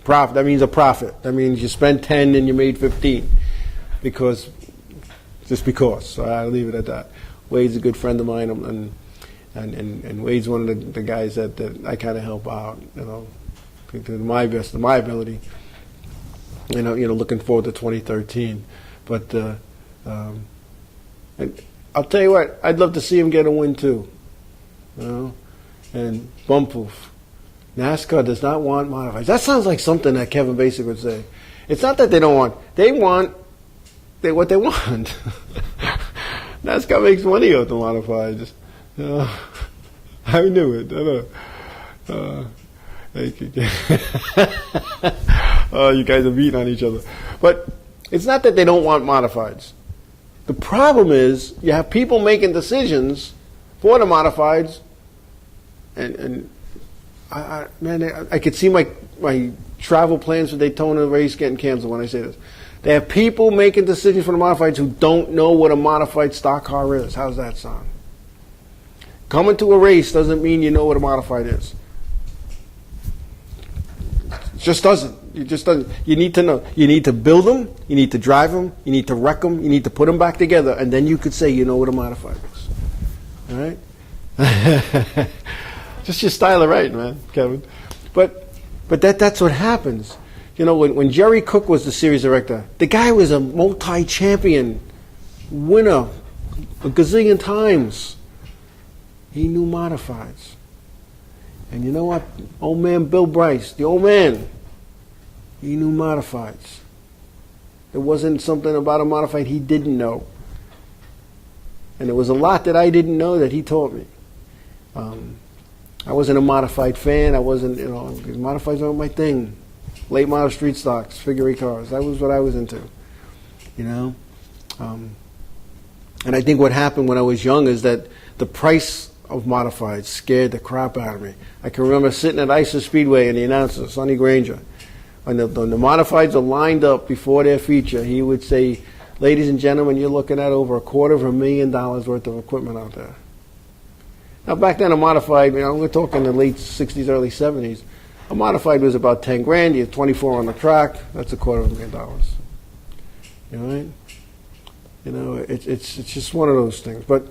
profit. That means a profit. That means you spent 10 and you made 15, because So I'll leave it at that. Wade's a good friend of mine, and Wade's one of the guys that I kind of help out, to my best of my ability. Looking forward to 2013. But and I'll tell you what, I'd love to see him get a win too. And bump poof. NASCAR does not want modifieds. That sounds like something that Kevin Basic would say. It's not that they don't want. They want what they want. NASCAR makes money off the modifieds. I knew it. I know. You guys are beating on each other. But it's not that they don't want modifieds. The problem is you have people making decisions for the modifieds, and I could see my travel plans for Daytona race getting canceled when I say this. They have people making decisions for the modifieds who don't know what a modified stock car is. How's that sound? Coming to a race doesn't mean you know what a modified is. It just doesn't. It just doesn't. You need to know. You need to build them. You need to drive them. You need to wreck them. You need to put them back together, and then you could say you know what a modified is. All right? Just your style of writing, man, Kevin. But that's what happens. When Jerry Cook was the series director, the guy was a multi-champion winner a gazillion times. He knew modifieds. And you know what? Old man Bill Bryce, the old man, he knew modifieds. There wasn't something about a modified he didn't know. And there was a lot that I didn't know that he taught me. I wasn't a modified fan. I wasn't, modifieds aren't my thing. Late model street stocks, figure eight cars. That was what I was into, And I think what happened when I was young is that the price of modifieds scared the crap out of me. I can remember sitting at ISA Speedway and the announcer, Sonny Granger, when the modifieds are lined up before their feature, he would say, "Ladies and gentlemen, you're looking at over $250,000 worth of equipment out there." Now, back then, a modified, we're talking the late 60s, early 70s, a modified was about 10 grand. You have 24 on the track. That's $250,000. It's just one of those things. But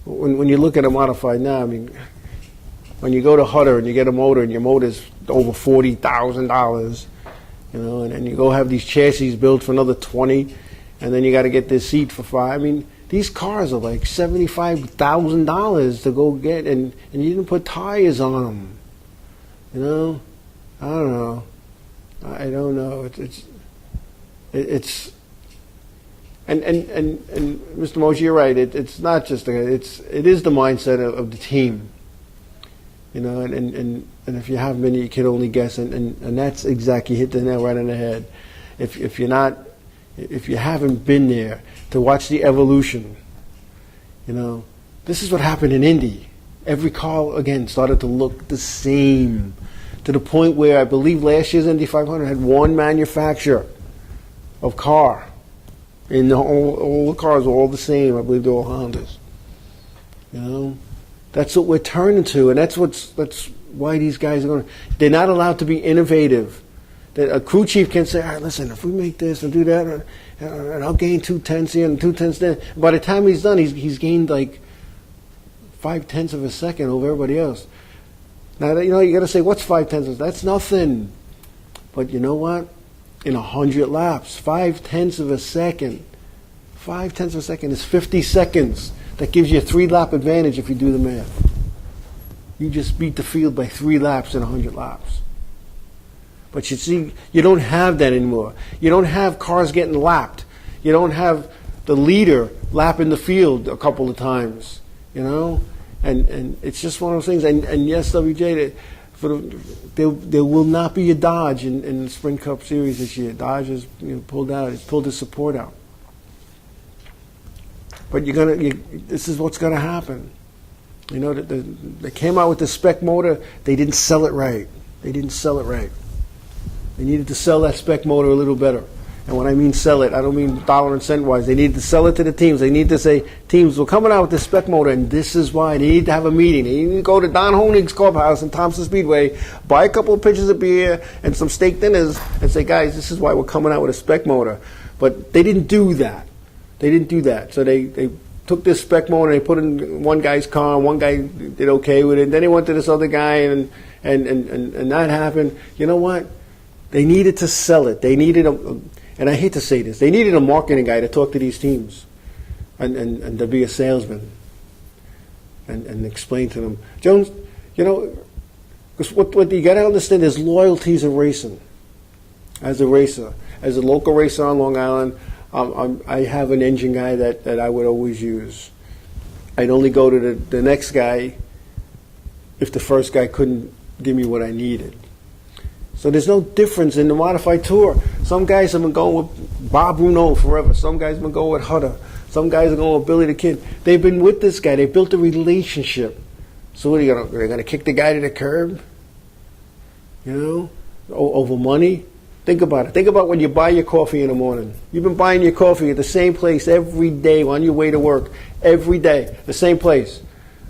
when you look at a modified now, when you go to Hutter and you get a motor and your motor's over $40,000, and you go have these chassis built for another 20, and then you got to get this seat for $5. These cars are like $75,000 to go get, and you didn't put tires on them. I don't know. I don't know. It's and Mr. Moshe, you're right. It's not just it is the mindset of the team. And if you haven't been, you can only guess, and that's exactly hit the nail right on the head. If you haven't been there to watch the evolution, this is what happened in Indy. Every car again started to look the same, to the point where I believe last year's Indy 500 had one manufacturer of car, and all the cars were all the same. I believe they're all Hondas. That's what we're turning to, and that's why these guys are going. They're not allowed to be innovative. A crew chief can say, "All right, listen, if we make this and do that, and I'll gain 2/10 here and 2/10 there." By the time he's done, he's gained like 0.5 of a second over everybody else. Now you got to say, what's 0.5? That's nothing. But you know what? In 100 laps, 0.5 of a second. 0.5 of a second is 50 seconds. That gives you a 3-lap advantage if you do the math. You just beat the field by 3 laps in 100 laps. But you see, you don't have that anymore. You don't have cars getting lapped. You don't have the leader lapping the field a couple of times, And it's just one of those things. And yes, WJ, there will not be a Dodge in the Sprint Cup Series this year. Dodge has pulled out. It's pulled his support out. But this is what's going to happen. They came out with the spec motor. They didn't sell it right. They needed to sell that spec motor a little better. And when I mean sell it, I don't mean dollar and cent wise. They need to sell it to the teams. They need to say, teams, we're coming out with this spec motor, and this is why. They need to have a meeting. They need to go to Don Honig's clubhouse in Thompson Speedway, buy a couple of pitchers of beer and some steak dinners, and say, guys, this is why we're coming out with a spec motor. But they didn't do that. They didn't do that. So they took this spec motor and they put it in one guy's car, and one guy did okay with it. And then they went to this other guy, and that happened. You know what? They needed to sell it. They needed and I hate to say this, they needed a marketing guy to talk to these teams and to be a salesman and explain to them. Jones, you know, because what you got to understand is loyalties in racing. As a racer, as a local racer on Long Island, I have an engine guy that I would always use. I'd only go to the next guy if the first guy couldn't give me what I needed. So there's no difference in the modified tour. Some guys have been going with Bob Bruno forever. Some guys have been going with Hutter. Some guys are going with Billy the Kid. They've been with this guy. They built a relationship. So what are they're going to kick the guy to the curb? You know, over money? Think about it. Think about when you buy your coffee in the morning. You've been buying your coffee at the same place every day on your way to work. Every day, the same place.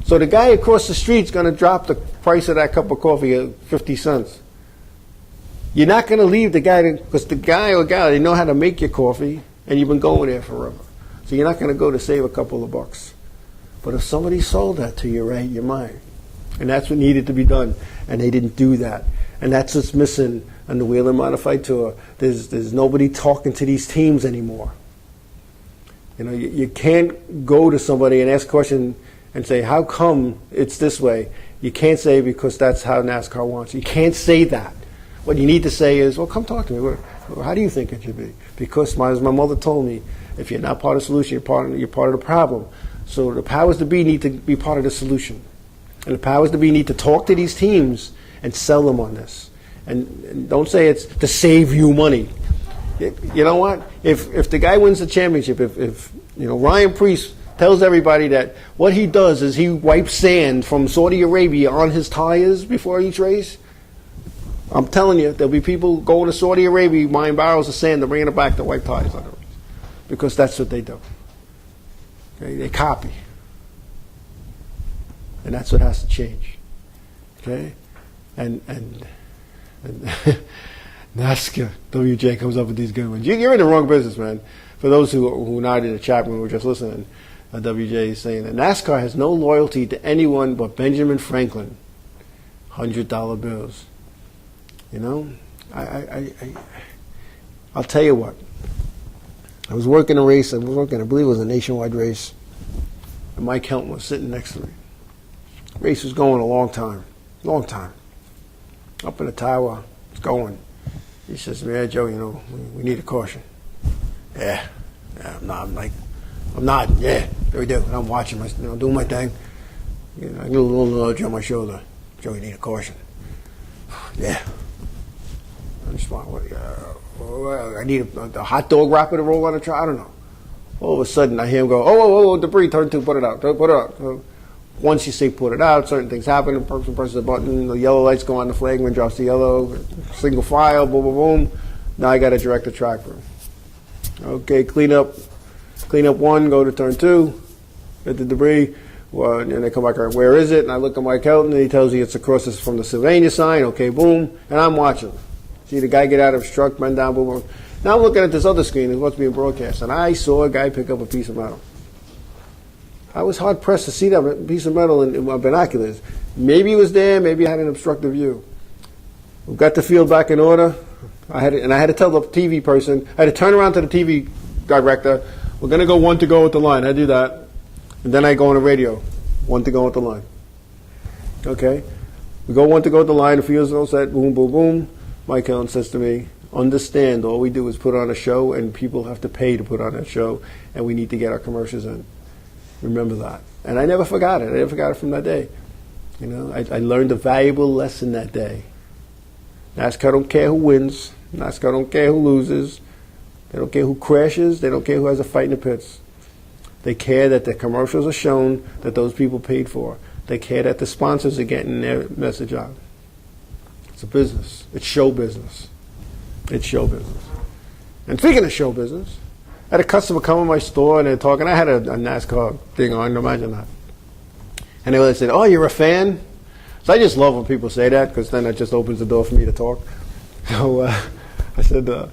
So the guy across the street's going to drop the price of that cup of coffee at 50 cents. You're not going to leave the guy, because the guy or gal, they know how to make your coffee, and you've been going there forever. So you're not going to go to save a couple of bucks. But if somebody sold that to you, right, you're mine. And that's what needed to be done. And they didn't do that. And that's what's missing on the Whelen Modified Tour. There's nobody talking to these teams anymore. You know, you can't go to somebody and ask a question and say, how come it's this way? You can't say because that's how NASCAR wants. You can't say that. What you need to say is, well, come talk to me. How do you think it should be? Because as my mother told me, if you're not part of the solution, you're part of the problem. So the powers that be need to be part of the solution. And the powers that be need to talk to these teams and sell them on this. And don't say it's to save you money. You know what? If the guy wins the championship, if you know, Ryan Preece tells everybody that what he does is he wipes sand from Saudi Arabia on his tires before each race, I'm telling you, there'll be people going to Saudi Arabia buying barrels of sand and bringing it back to wipe tires on the race. Because that's what they do. Okay? They copy. And that's what has to change. Okay? And NASCAR, WJ comes up with these good ones. You're in the wrong business, man. For those who are not in the chat room, who were just listening, WJ is saying that NASCAR has no loyalty to anyone but Benjamin Franklin. $100 bills. You know, I'll tell you what. I was working a race. I believe it was a nationwide race. And Mike Helton was sitting next to me. The race was going a long time. Up in the tower, it's going. He says, "Man, Joe, you know, we need a caution." Yeah, I'm nodding. Yeah, we do. And I'm watching, doing my thing. You know, I get a little nudge on my shoulder. Joe, you need a caution. Yeah. I need a hot dog wrapper to roll on the track. I don't know. All of a sudden, I hear him go, oh, debris, turn 2, put it out. So once you say put it out, certain things happen. The person presses the button, the yellow lights go on, the flagman drops the yellow, single file, boom, boom, boom. Now I got to direct the track room. Okay, clean up 1, go to turn 2, get the debris. Well, and they come back, where is it? And I look at Mike Helton, and he tells me it's across from the Sylvania sign. Okay, boom. And I'm watching. See the guy get out of his truck, bend down, boom, boom. Now I'm looking at this other screen, is what's being broadcast, and I saw a guy pick up a piece of metal. I was hard pressed to see that piece of metal in my binoculars. Maybe it was there, maybe I had an obstructive view. We got the field back in order. I had to tell the TV person, I had to turn around to the TV director, we're going to go 1 to go with the line. I do that. And then I go on the radio, 1 to go with the line. Okay? We go 1 to go with the line, the field's all set, boom, boom, boom. Mike Helton says to me, understand, all we do is put on a show, and people have to pay to put on that show, and we need to get our commercials in. Remember that. And I never forgot it. I never forgot it from that day. You know, I learned a valuable lesson that day. NASCAR don't care who wins. NASCAR don't care who loses. They don't care who crashes. They don't care who has a fight in the pits. They care that the commercials are shown that those people paid for. They care that the sponsors are getting their message out. It's a business. It's show business. It's show business. And speaking of show business, I had a customer come in my store and they're talking. I had a NASCAR thing on, imagine that. And they said, "Oh, you're a fan?" So I just love when people say that because then it just opens the door for me to talk. So I said, "No,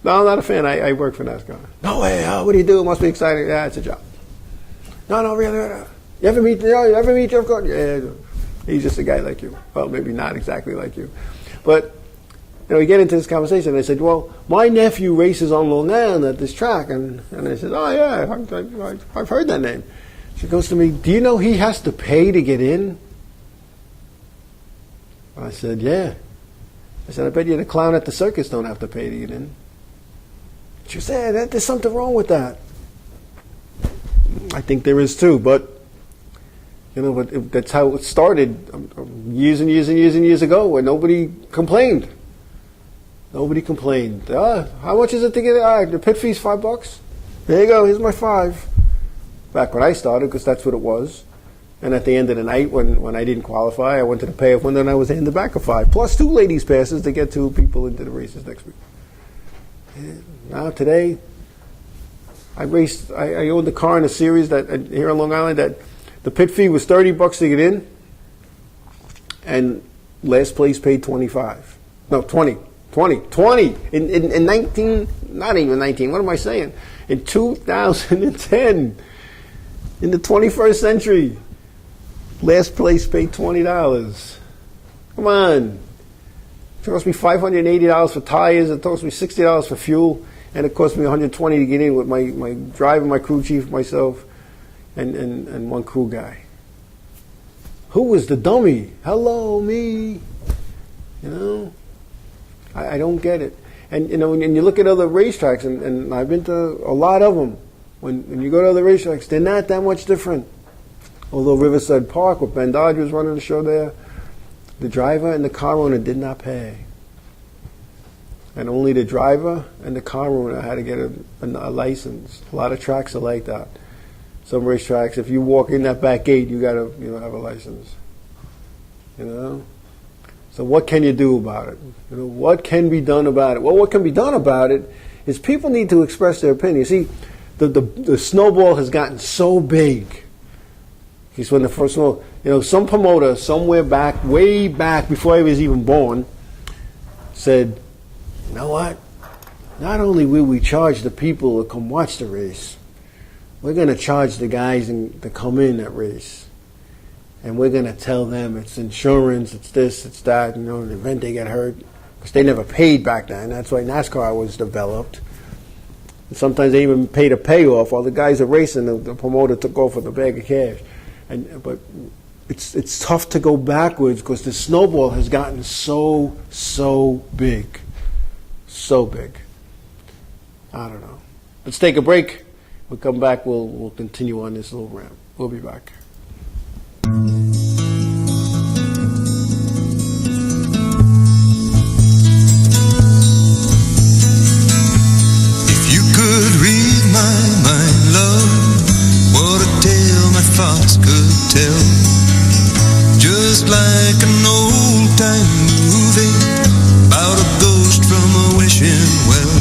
I'm not a fan. I work for NASCAR." "No way. What do you do? It must be exciting." "Yeah, it's a job." No, really. You ever meet Jeff Gordon?" "Yeah, he's just a guy like you." "Well, maybe not exactly like you, but." We get into this conversation, and I said, "Well, my nephew races on Long Island at this track." And I said, "Oh, yeah, I've heard that name." She goes to me, "Do you know he has to pay to get in?" I said, "Yeah." I said, "I bet you the clown at the circus don't have to pay to get in." She said, "There's something wrong with that." I think there is too, but that's how it started years and years and years and years ago, when nobody complained. Nobody complained. How much is it to get in? The pit fee's $5. There you go. Here's my $5. Back when I started, because that's what it was. And at the end of the night, when I didn't qualify, I went to the payoff window and I was handed back a $5, plus 2 ladies' passes to get 2 people into the races next week. And now today, I owned a car in a series that here on Long Island that the pit fee was $30 to get in, and last place paid $25. No, 20. 20 in 19, not even 19, what am I saying? In 2010, in the 21st century, last place paid $20. Come on. It cost me $580 for tires, it cost me $60 for fuel, and it cost me $120 to get in with my driver, my crew chief, myself, and one crew guy. Who was the dummy? Hello, me. I don't get it. And and you look at other racetracks, and I've been to a lot of them. When you go to other racetracks, they're not that much different. Although Riverside Park, with Ben Dodge was running the show there, the driver and the car owner did not pay. And only the driver and the car owner had to get a license. A lot of tracks are like that. Some racetracks, if you walk in that back gate, you got to have a license. So what can you do about it? What can be done about it? Well, what can be done about it is people need to express their opinion. See, the snowball has gotten so big. Because when the first snow, some promoter somewhere back, way back before I was even born, said, "You know what? Not only will we charge the people to come watch the race, we're going to charge the guys to come in that race. And we're going to tell them it's insurance, it's this, it's that, in the event they get hurt." Because they never paid back then. That's why NASCAR was developed. And sometimes they even paid a payoff while the guys are racing. The promoter took off with a bag of cash. But it's tough to go backwards because the snowball has gotten so big. So big. I don't know. Let's take a break. We'll come back. We'll continue on this little rant. We'll be back. If you could read my mind, love, what a tale my thoughts could tell. Just like an old-time movie about a ghost from a wishing well,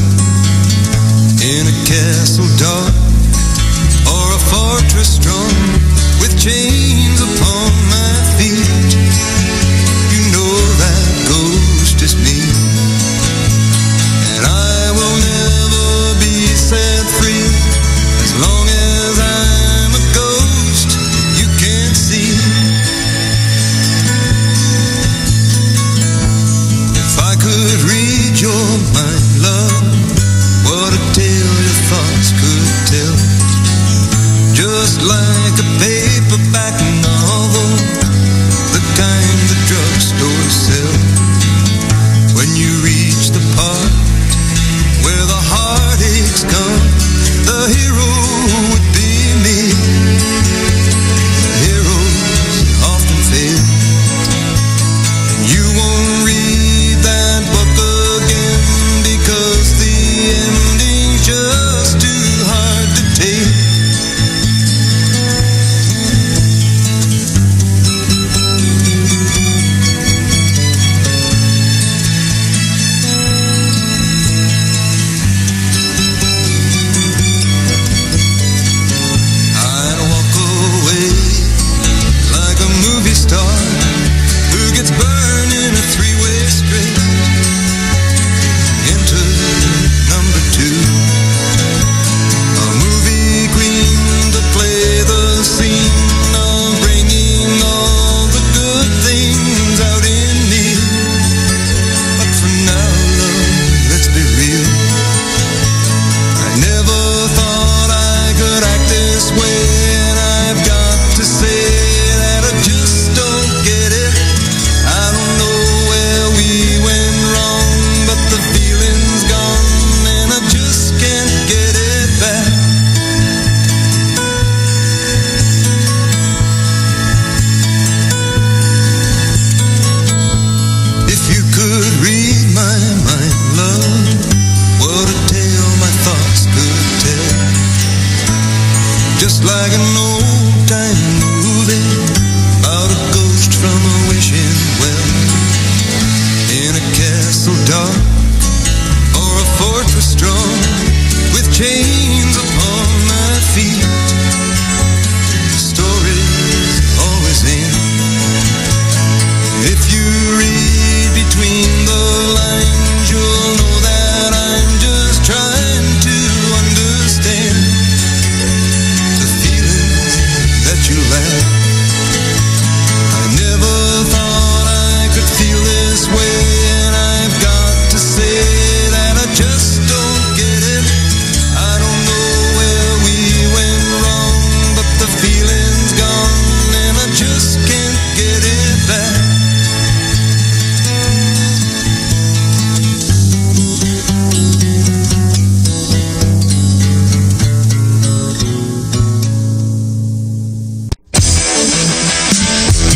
in a castle dark or a fortress strong with chains upon my feet. You know that ghost is me, and I will never be set free as long as I'm a ghost you can't see. If I could read your mind, love, what a tale your thoughts could tell. Just like a paperback novel, the kind the drugstore sell. When you reach the part where the heartaches come, the hero would be me. The heroes often fail, and you won't read that book again because the ending's just too hard to take.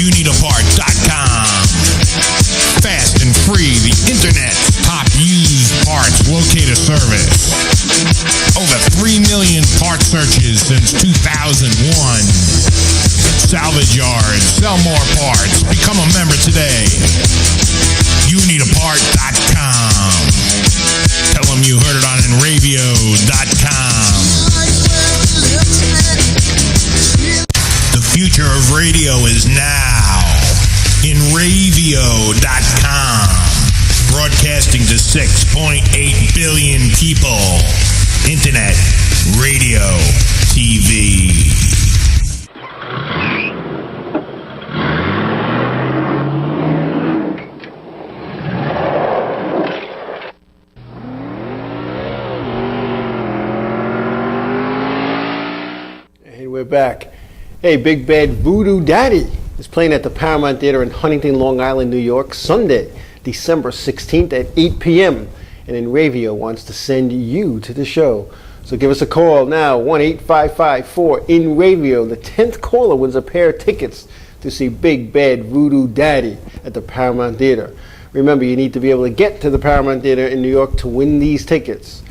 YouNeedAPart.com. Fast and free, the internet's top used parts locator service. Over 3 million part searches since 2001. Salvage yards, sell more parts. Become a member today. YouNeedAPart.com. Tell them you heard it on Enravio.com. The future of radio is now. Enravio.com. Broadcasting to 6.8 billion people. Internet, radio, TV. Hey, we're back. Hey, Big Bad Voodoo Daddy is playing at the Paramount Theater in Huntington, Long Island, New York, Sunday, December 16th at 8 p.m. And Enravio wants to send you to the show. So give us a call now, 1-855-4-INRAVIO. The 10th caller wins a pair of tickets to see Big Bad Voodoo Daddy at the Paramount Theater. Remember, you need to be able to get to the Paramount Theater in New York to win these tickets.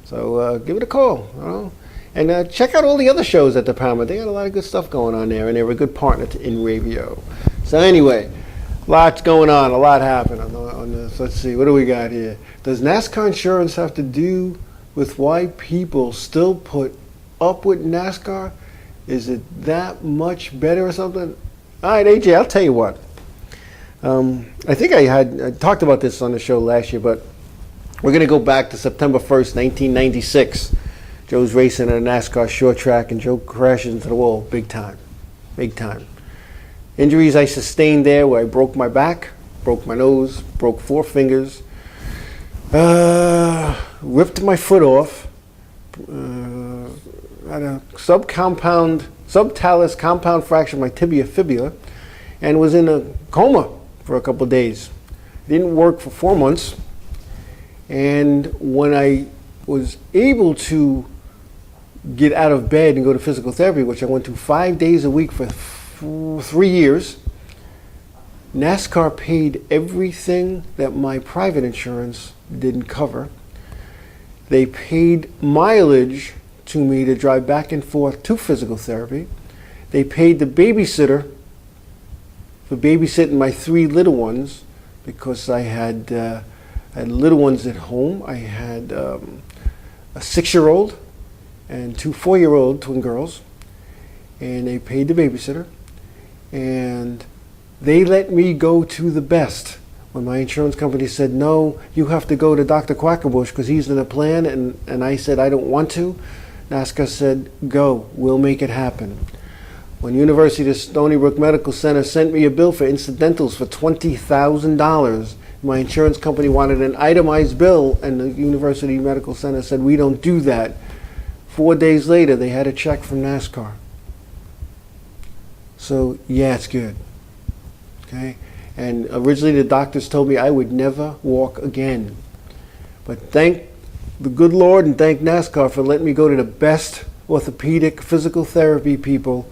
So give it a call. And check out all the other shows at the Paramount. They got a lot of good stuff going on there, and they're a good partner to Enravio. So anyway, lots going on, a lot happened on this. Let's see, what do we got here? Does NASCAR insurance have to do with why people still put up with NASCAR? Is it that much better or something? All right, AJ, I'll tell you what. I think I talked about this on the show last year, but we're going to go back to September 1st, 1996. Joe's racing at a NASCAR short track, and Joe crashes into the wall big time. Big time. Injuries I sustained there where I broke my back, broke my nose, broke 4 fingers, ripped my foot off, had a subtalis compound fracture of my tibia fibula, and was in a coma for a couple of days. Didn't work for 4 months, and when I was able to get out of bed and go to physical therapy, which I went to 5 days a week for 3 years, NASCAR paid everything that my private insurance didn't cover. They paid mileage to me to drive back and forth to physical therapy. They paid the babysitter for babysitting my 3 little ones, because I had little ones at home. I had a 6-year-old and 2 4-year-old twin girls, and they paid the babysitter, and they let me go to the best. When my insurance company said, no, you have to go to Dr. Quackerbush because he's in a plan, and I said I don't want to, NASCAR said, go, we'll make it happen. When University of Stony Brook Medical Center sent me a bill for incidentals for $20,000, my insurance company wanted an itemized bill, and the University Medical Center said, we don't do that. 4 days later, they had a check from NASCAR. So, yeah, it's good. Okay? And originally the doctors told me I would never walk again. But thank the good Lord and thank NASCAR for letting me go to the best orthopedic physical therapy people,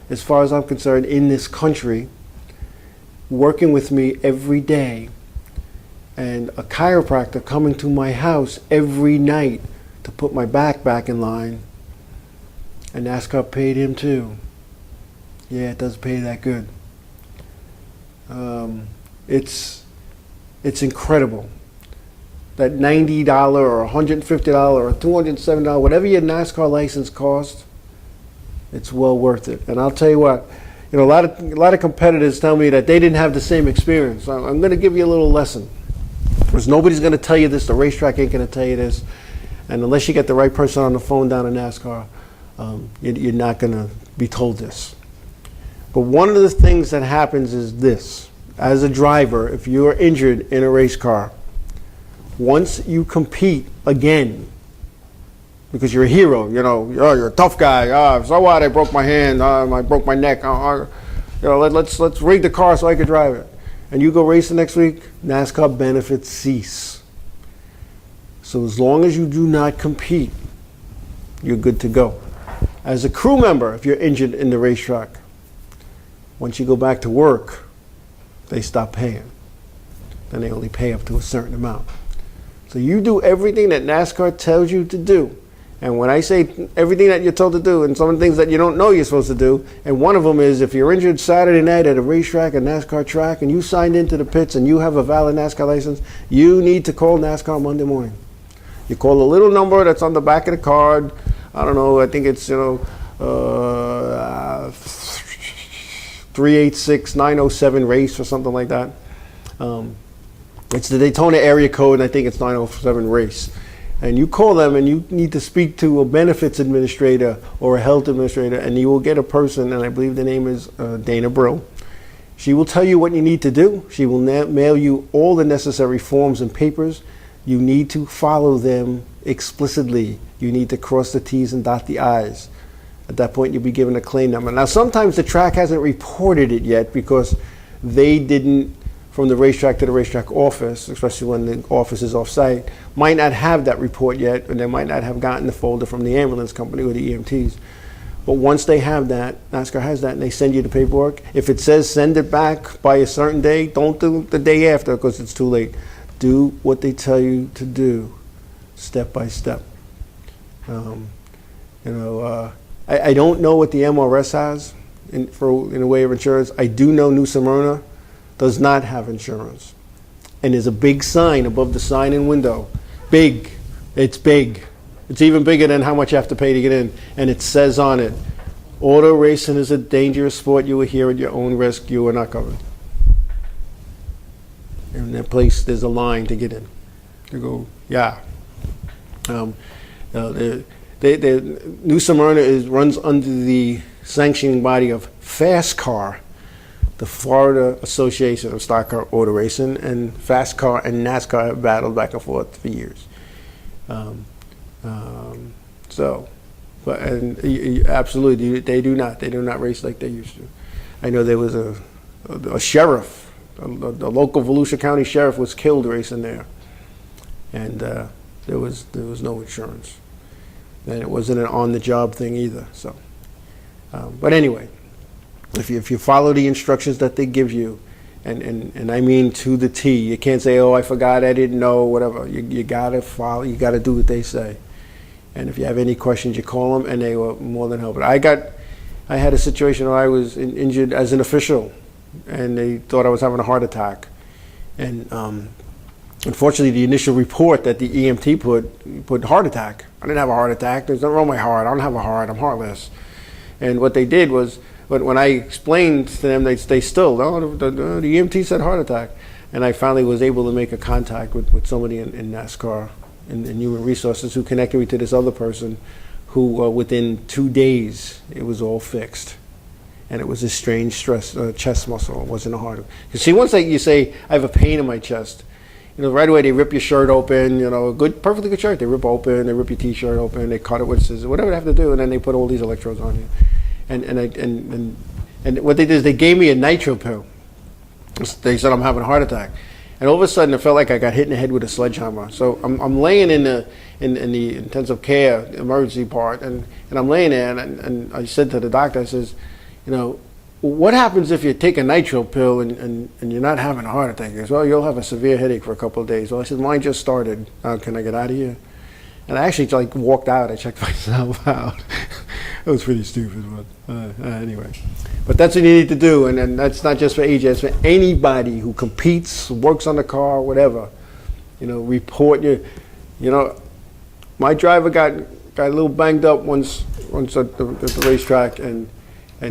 as far as I'm concerned, in this country, working with me every day, and a chiropractor coming to my house every night to put my back in line. And NASCAR paid him too. Yeah, it does pay that good. It's incredible. That $90 or $150 or $207, whatever your NASCAR license costs, it's well worth it. And I'll tell you what, a lot of competitors tell me that they didn't have the same experience. I'm going to give you a little lesson. Because nobody's going to tell you this. The racetrack ain't going to tell you this. And unless you get the right person on the phone down in NASCAR, you're not going to be told this. But one of the things that happens is this. As a driver, if you are injured in a race car, once you compete again, because you're a hero, you're a tough guy. So what? I broke my hand. I broke my neck. Let's rig the car so I can drive it. And you go racing next week, NASCAR benefits cease. So as long as you do not compete, you're good to go. As a crew member, if you're injured in the racetrack, Once you go back to work, they stop paying. Then they only pay up to a certain amount. So you do everything that NASCAR tells you to do. And when I say everything that you're told to do, and some of the things that you don't know you're supposed to do, and one of them is if you're injured Saturday night at a racetrack, a NASCAR track, and you signed into the pits and you have a valid NASCAR license, you need to call NASCAR Monday morning. You call the little number that's on the back of the card. I don't know, I think it's, 386-907 race or something like that. It's the Daytona area code, and I think it's 907 race. And you call them and you need to speak to a benefits administrator or a health administrator, and you will get a person, and I believe the name is Dana Brill. She will tell you what you need to do. She will mail you all the necessary forms and papers. You need to follow them explicitly. You need to cross the T's and dot the I's. At that point, you'll be given a claim number. Now, sometimes the track hasn't reported it yet because they didn't, from the racetrack to the racetrack office, especially when the office is off-site, might not have that report yet, and they might not have gotten the folder from the ambulance company or the EMTs. But once they have that, NASCAR has that, and they send you the paperwork. If it says send it back by a certain day, don't do the day after because it's too late. Do what they tell you to do, step by step. I don't know what the MRS has in the way of insurance. I do know New Smyrna does not have insurance. And there's a big sign above the sign-in window. Big. It's big. It's even bigger than how much you have to pay to get in. And it says on it, auto racing is a dangerous sport. You are here at your own risk. You are not covered. In that place, there's a line to get in. You go, yeah. New Smyrna runs under the sanctioning body of FastCar, the Florida Association of Stock Car Auto Racing, and FastCar and NASCAR have battled back and forth for years. Absolutely, they do not race like they used to. I know there was a sheriff, the local Volusia County sheriff was killed racing there, and there was no insurance, and it wasn't an on-the-job thing either. So, but anyway. If you follow the instructions that they give you, and I mean to the T, you can't say, oh, I forgot, I didn't know, whatever. You gotta follow, you gotta do what they say. And if you have any questions, you call them, and they were more than helpful. I had a situation where I was injured as an official, and they thought I was having a heart attack. And unfortunately, the initial report that the EMT put heart attack. I didn't have a heart attack. There's nothing wrong with my heart. I don't have a heart. I'm heartless. And what they did was, but when I explained to them, they still, no, the EMT said heart attack. And I finally was able to make a contact with somebody in NASCAR and Human Resources who connected me to this other person who within 2 days, it was all fixed. And it was a strange chest muscle. It wasn't a heart. You see, once you say, I have a pain in my chest, right away they rip your shirt open, a perfectly good shirt. They rip open, they rip your t-shirt open, they cut it with scissors, whatever they have to do, and then they put all these electrodes on you. And what they did is they gave me a nitro pill. They said I'm having a heart attack, and all of a sudden it felt like I got hit in the head with a sledgehammer. So I'm laying in the intensive care emergency part, and I'm laying there, and I said to the doctor, I says, what happens if you take a nitro pill and you're not having a heart attack? He goes, well, you'll have a severe headache for a couple of days. Well, I said, mine just started. Can I get out of here? And I actually walked out. I checked myself out. It was pretty stupid, but anyway. But that's what you need to do, and that's not just for AJ. It's for anybody who competes, works on the car, whatever. Report your. My driver got a little banged up once at the racetrack, and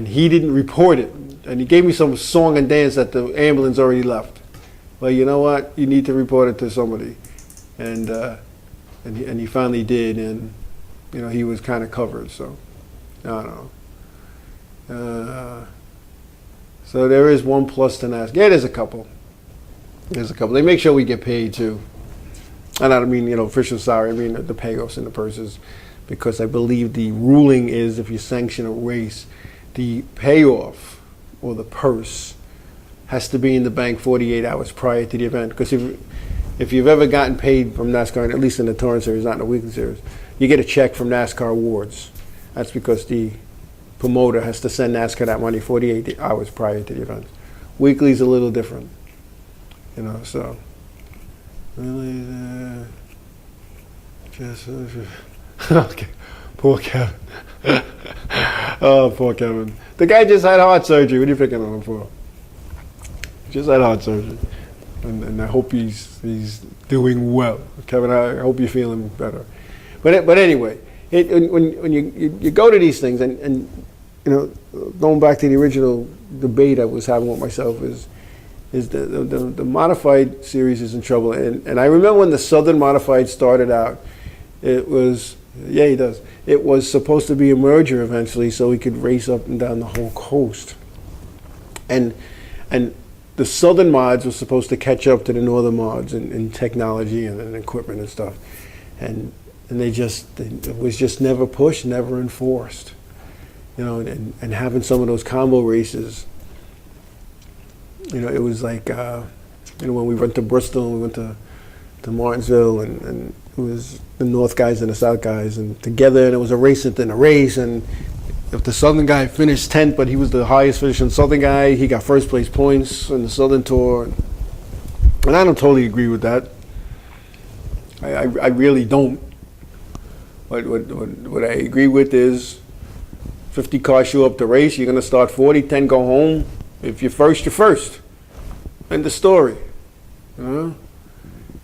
he didn't report it, and he gave me some song and dance that the ambulance already left. Well, you know what? You need to report it to somebody, and he finally did, and he was kind of covered. So I don't know. So there is one plus to NASCAR. Yeah, there's a couple. They make sure we get paid too, and I don't mean official salary. I mean the payoffs and the purses, because I believe the ruling is if you sanction a race, the payoff or the purse has to be in the bank 48 hours prior to the event. Because if you've ever gotten paid from NASCAR, at least in the Touring Series, not in the Weekly Series, you get a check from NASCAR Awards. That's because the promoter has to send NASCAR that money 48 hours prior to the event. Weekly's a little different, you know. So really, just okay. Poor Kevin. Oh, poor Kevin. The guy just had heart surgery. What are you picking on him for? Just had heart surgery, and I hope he's doing well. Kevin, I hope you're feeling better. But anyway, when you go to these things, and you know, going back to the original debate I was having with myself is the modified series is in trouble. And I remember when the Southern Modified started out, it was, yeah, he does. It was supposed to be a merger eventually, so we could race up and down the whole coast. And the Southern mods were supposed to catch up to the Northern mods in technology and equipment and stuff. And it was just never pushed, never enforced. You know, and having some of those combo races, you know, it was like, you know, when we went to Bristol and we went to Martinsville, and it was the North guys and the South guys, and together, and it was a race within a race, and if the Southern guy finished 10th, but he was the highest finishing Southern guy, he got first place points in the Southern Tour. And I don't totally agree with that. I really don't. What I agree with is 50 cars show up to race, you're going to start 40, 10 go home. If you're first, you're first. End the story. You know?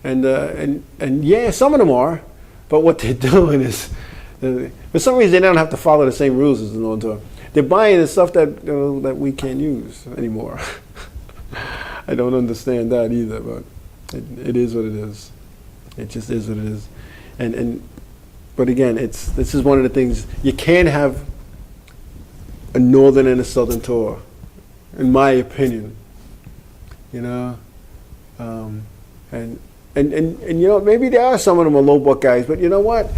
And yeah, some of them are, but what they're doing is, for some reason, they don't have to follow the same rules as the Northern Tour. They're buying the stuff that, you know, that we can't use anymore. I don't understand that either, but it is what it is. It just is what it is. But again, this is one of the things, you can't have a Northern and a Southern Tour, in my opinion. You know, and you know, maybe there are some of them are low buck guys, but you know what?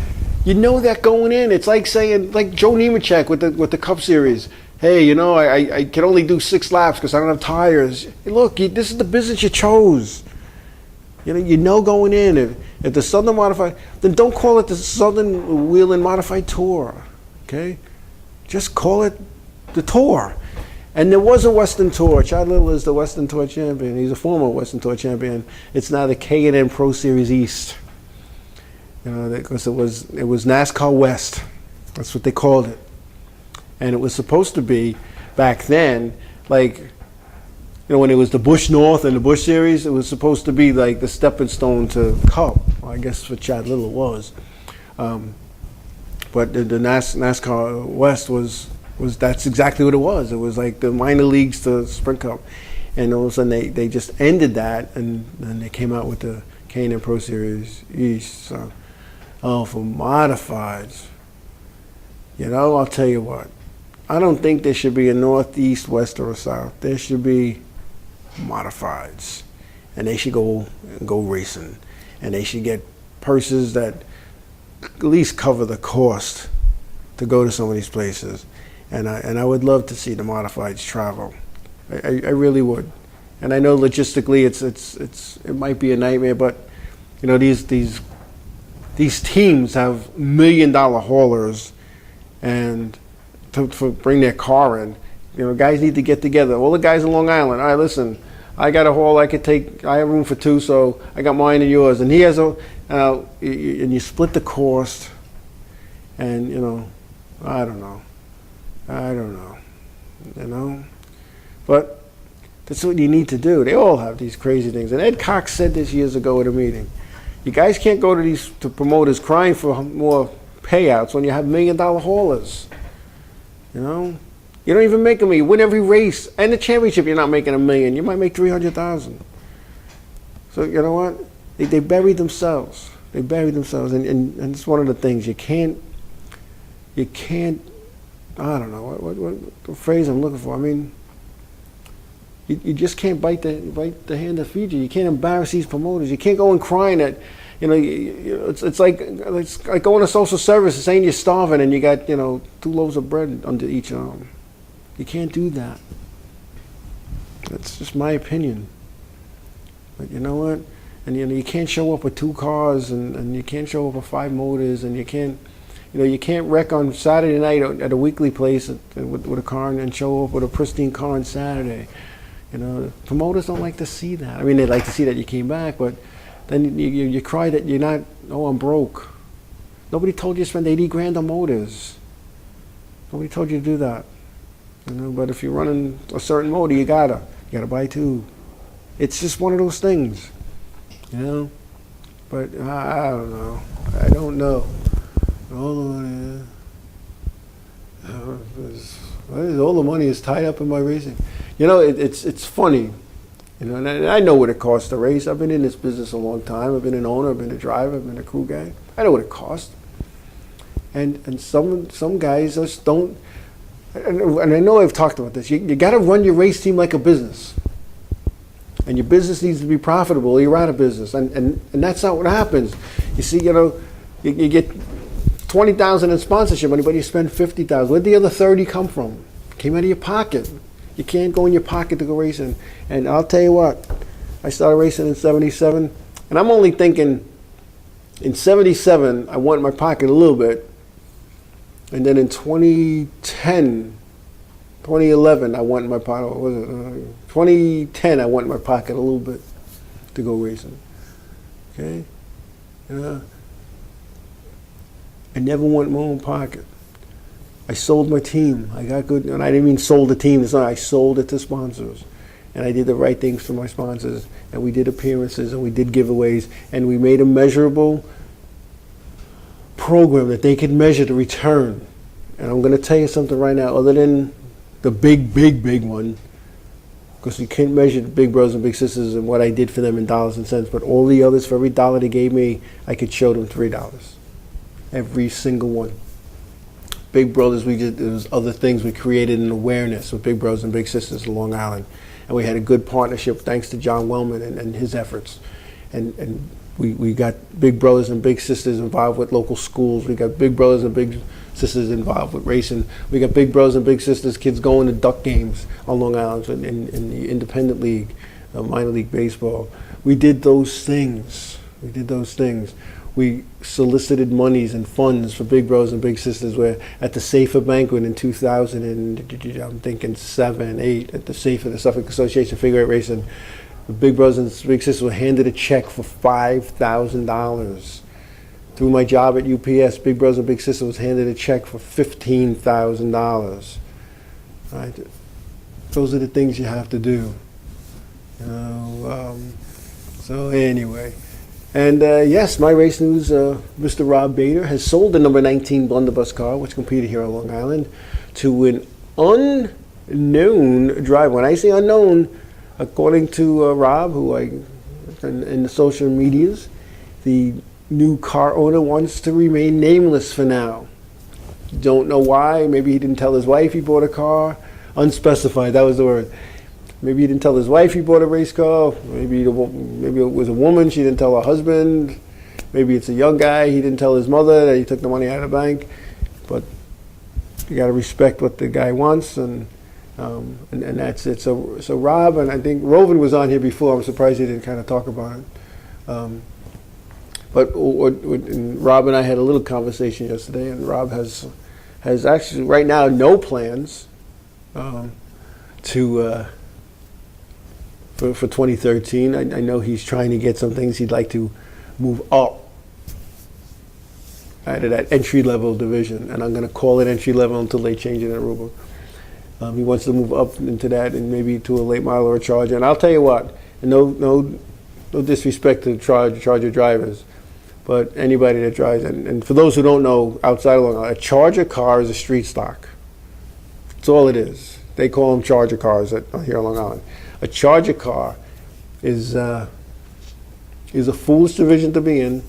You know that going in. It's like saying, like Joe Nemechek with the Cup Series. Hey, you know, I can only do 6 laps because I don't have tires. Hey, look, this is the business you chose. You know going in. If the Southern Modified, then don't call it the Southern Whelen Modified Tour. Okay, just call it the Tour. And there was a Western Tour. Chad Little is the Western Tour champion. He's a former Western Tour champion. It's now the K&N Pro Series East. You know, because it was NASCAR West. That's what they called it. And it was supposed to be, back then, like, you know, when it was the Busch North and the Busch Series, it was supposed to be like the stepping stone to Cup. Well, I guess for Chad Little it was. But the NASCAR West was that's exactly what it was. It was like the minor leagues to Sprint Cup. And all of a sudden they just ended that, and then they came out with the K&N Pro Series East. So, for modifieds, you know, I'll tell you what. I don't think there should be a North, East, West, or a South. There should be modifieds. And they should go racing. And they should get purses that at least cover the cost to go to some of these places. And I would love to see the modifieds travel. I really would. And I know logistically it might be a nightmare, but you know, these teams have $1 million haulers, and to bring their car in, you know, guys need to get together. All the guys in Long Island, all right, listen, I got a haul I could take. I have room for 2, so I got mine and yours, and he has a, and you split the cost, and you know, I don't know, you know, but that's what you need to do. They all have these crazy things, and Ed Cox said this years ago at a meeting. You guys can't go to promoters crying for more payouts when you have $1 million haulers. You know, you don't even make them. You win every race and the championship. You're not making $1 million. You might make $300,000. So you know what? They buried themselves. They buried themselves, and it's one of the things you can't. I don't know what the phrase I'm looking for. I mean, you just can't bite the hand that feeds you. You can't embarrass these promoters. You can't go and crying at, you know, it's like going to social service and saying you're starving and you got, you know, 2 loaves of bread under each arm. You can't do that. That's just my opinion. But you know what? And you know, you can't show up with 2 cars, and you can't show up with 5 motors, and you can't You can't wreck on Saturday night at a weekly place with a car and show up with a pristine car on Saturday. Promoters don't like to see that. I mean, they like to see that you came back, but then you cry that you're not, I'm broke. Nobody told you to spend 80 grand on motors. Nobody told you to do that. But if you're running a certain motor, you gotta buy two. It's just one of those things, But I don't know. I don't know. All the money is tied up in my racing. It's funny. And I know what it costs to race. I've been in this business a long time. I've been an owner. I've been a driver. I've been a crew guy. I know what it costs. And some guys just don't. And I know I've talked about this. You got to run your race team like a business. And your business needs to be profitable, or you're out of business. And that's not what happens. You see, you get $20,000 in sponsorship money, but you spend $50,000. Where'd the other 30 come from? Came out of your pocket. You can't go in your pocket to go racing. And I'll tell you what, I started racing in '77, and I'm only thinking, in '77, I went in my pocket a little bit, and then in 2011, I went in my pocket. What was it? 2010, I went in my pocket a little bit to go racing. Okay? I never went in my own pocket. I sold my team. I got good, and I didn't mean sold the team. I sold it to sponsors. And I did the right things for my sponsors. And we did appearances, and we did giveaways, and we made a measurable program that they could measure the return. And I'm going to tell you something right now, other than the big one, because you can't measure the big brothers and big sisters and what I did for them in dollars and cents, but all the others, for every dollar they gave me, I could show them $3. Every single one. Big Brothers, there was other things. We created an awareness with Big Brothers and Big Sisters in Long Island. And we had a good partnership thanks to John Wellman and his efforts. And we got Big Brothers and Big Sisters involved with local schools. We got Big Brothers and Big Sisters involved with racing. We got Big Brothers and Big Sisters kids going to duck games on Long Island in the independent league, minor league baseball. We did those things. We solicited monies and funds for Big Brothers and Big Sisters, where at the Safer banquet in 2000, and I'm thinking 7, 8, at the Safer, the Suffolk Association Figure 8 Racing, the Big Brothers and Big Sisters were handed a check for $5,000. Through my job at UPS, Big Brothers and Big Sisters was handed a check for $15,000. Right? Those are the things you have to do. So anyway. And yes, my race news, Mr. Rob Bader has sold the number 19 blunderbuss car, which competed here on Long Island, to an unknown driver. When I say unknown, according to Rob, who in the social medias, the new car owner wants to remain nameless for now. Don't know why. Maybe he didn't tell his wife he bought a car. Unspecified, that was the word. Maybe he didn't tell his wife he bought a race car. Maybe it was a woman, she didn't tell her husband. Maybe it's a young guy, he didn't tell his mother that he took the money out of the bank. But you got to respect what the guy wants, and that's it. So Rob, and I think Rovin was on here before. I'm surprised he didn't kind of talk about it. But Rob and I had a little conversation yesterday, and Rob has actually right now no plans for 2013. I know he's trying to get some things he'd like to move up out of that entry-level division, and I'm going to call it entry-level until they change it in Aruba. He wants to move up into that and maybe to a late model or a Charger. And I'll tell you what, and no disrespect to Charger drivers, but anybody that drives, and for those who don't know, outside of Long Island, a Charger car is a street stock. That's all it is. They call them Charger cars here on Long Island. A Charger car is a foolish division to be in.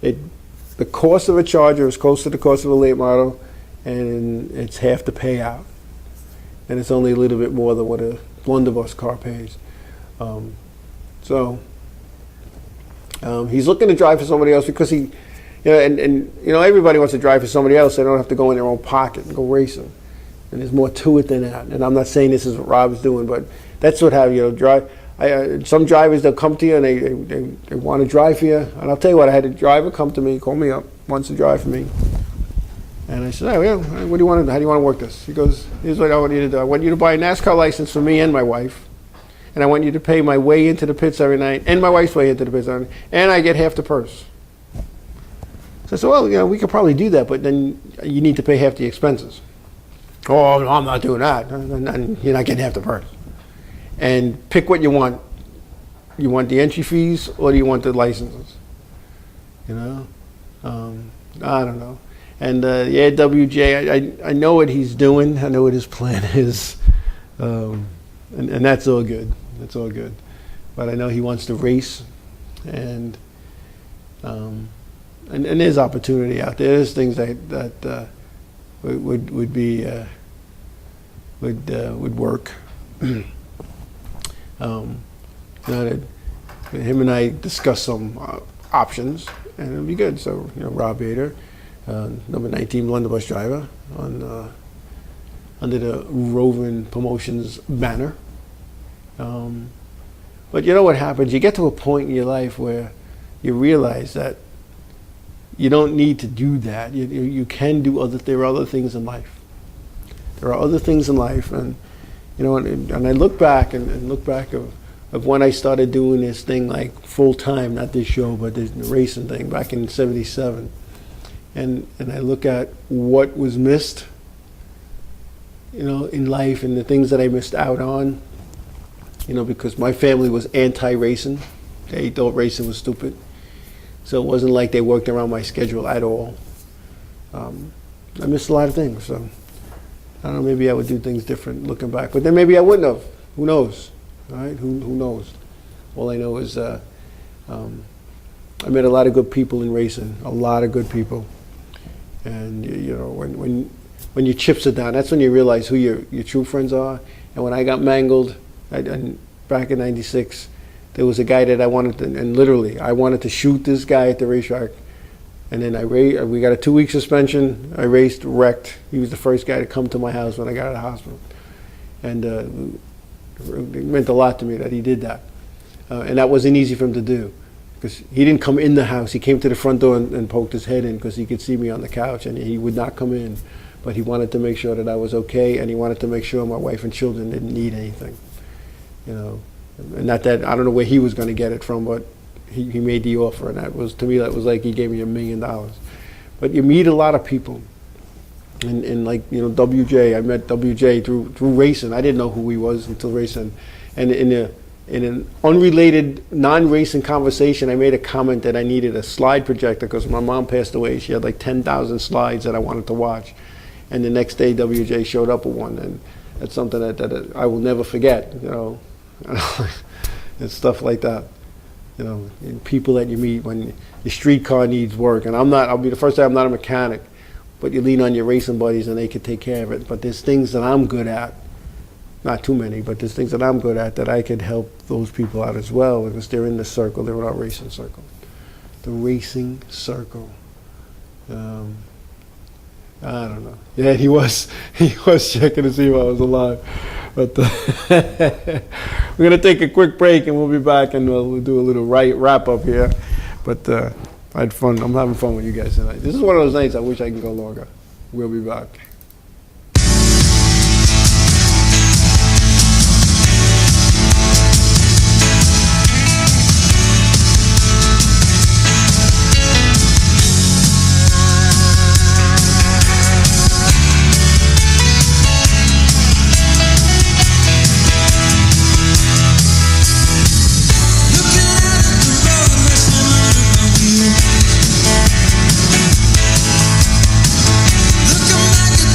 The cost of a Charger is close to the cost of a late model, and it's half the payout. And it's only a little bit more than what a blunderbuss car pays. He's looking to drive for somebody else because everybody wants to drive for somebody else. They don't have to go in their own pocket and go racing. And there's more to it than that. And I'm not saying this is what Rob's doing, but that's what drive. Some drivers, they'll come to you and they want to drive for you. And I'll tell you what, I had a driver come to me, call me up, wants to drive for me. And I said, "Oh, yeah, what do you want to do? How do you want to work this?" He goes, "Here's what I want you to do. I want you to buy a NASCAR license for me and my wife, and I want you to pay my way into the pits every night and my wife's way into the pits every night, and I get half the purse." So I said, "Well, we could probably do that, but then you need to pay half the expenses." "Oh, no, I'm not doing that. You're not getting half the purse." And pick what you want. You want the entry fees or do you want the licenses? I don't know. And WJ, I know what he's doing. I know what his plan is. And that's all good. That's all good. But I know he wants to race. And there's opportunity out there. There's things that would be would work. Him and I discussed some options, and it'll be good. So, Rob Bader, number 19 blunderbuss driver, under the Roving Promotions banner. But you know what happens? You get to a point in your life where you realize that you don't need to do that. You can do there are other things in life. There are other things in life, and and I look back and look back of when I started doing this thing like full time, not this show, but the racing thing back in '77, and I look at what was missed, in life and the things that I missed out on, because my family was anti-racing. They thought racing was stupid, so it wasn't like they worked around my schedule at all. I missed a lot of things, so I don't know, maybe I would do things different looking back, but then maybe I wouldn't have. Who knows? All right, who knows? All I know is I met a lot of good people in racing, a lot of good people, and when your chips are down, that's when you realize who your true friends are. And when I got mangled, back in '96, there was a guy that I wanted to, and literally I wanted to shoot this guy at the racetrack. And then we got a 2-week suspension. I raced, wrecked. He was the first guy to come to my house when I got out of the hospital. And it meant a lot to me that he did that. And that wasn't easy for him to do, because he didn't come in the house. He came to the front door and poked his head in because he could see me on the couch, and he would not come in. But he wanted to make sure that I was okay, and he wanted to make sure my wife and children didn't need anything. And not that, I don't know where he was going to get it from, but he made the offer, and that was like he gave me $1 million. But you meet a lot of people, and like WJ, I met WJ through racing. I didn't know who he was until racing, and in an unrelated, non-racing conversation, I made a comment that I needed a slide projector because my mom passed away. She had like 10,000 slides that I wanted to watch, and the next day WJ showed up with one, and that's something that I will never forget. And stuff like that. And people that you meet when your streetcar needs work. And I'll be the first time, I'm not a mechanic, but you lean on your racing buddies and they can take care of it. But there's things that I'm good at, not too many, but there's things that I'm good at that I could help those people out as well, because they're in the circle, they're in our racing circle. The racing circle. I don't know. Yeah, he was checking to see if I was alive. But we're going to take a quick break and we'll be back and we'll do a little wrap up here. But I had fun. I'm having fun with you guys tonight. This is one of those nights I wish I can go longer. We'll be back. Looking like a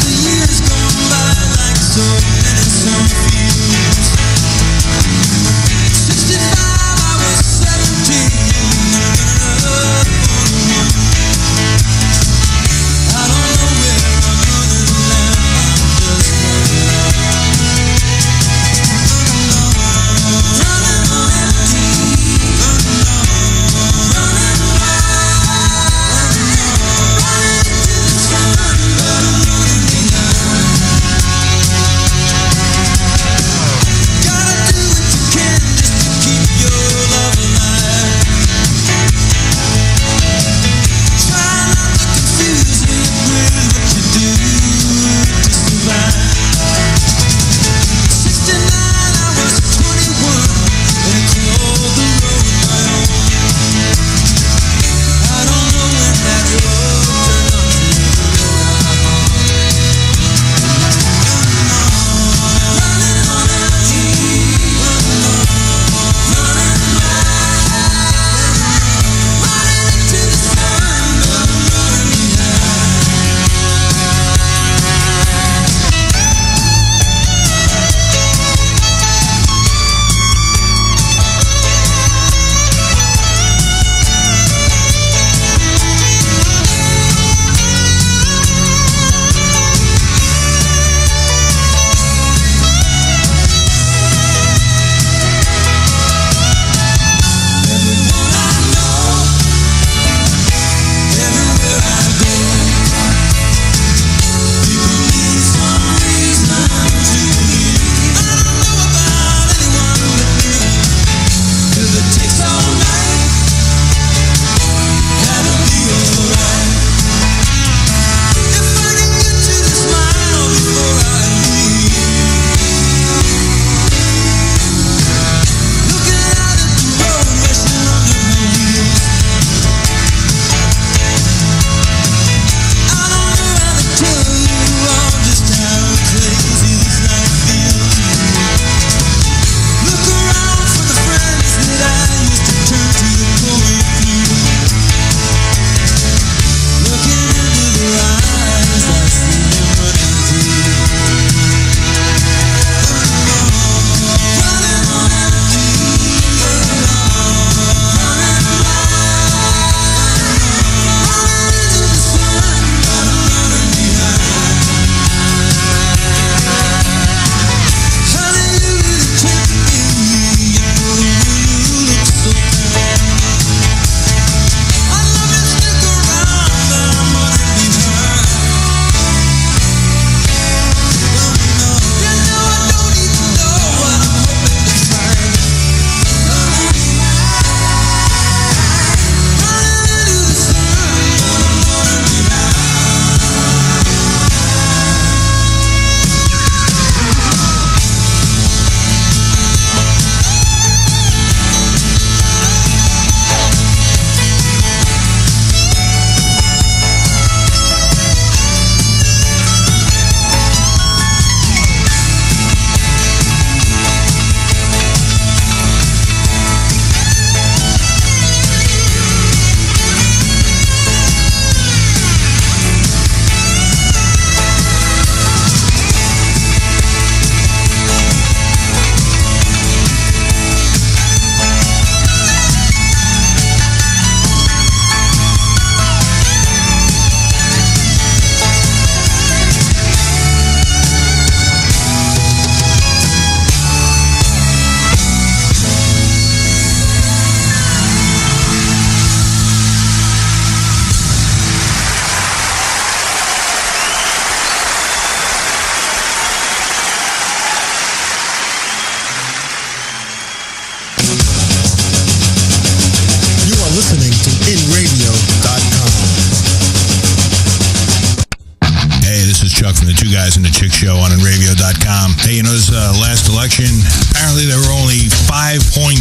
show on InRadio.com. Hey, you know, this last election, apparently there were only 5.6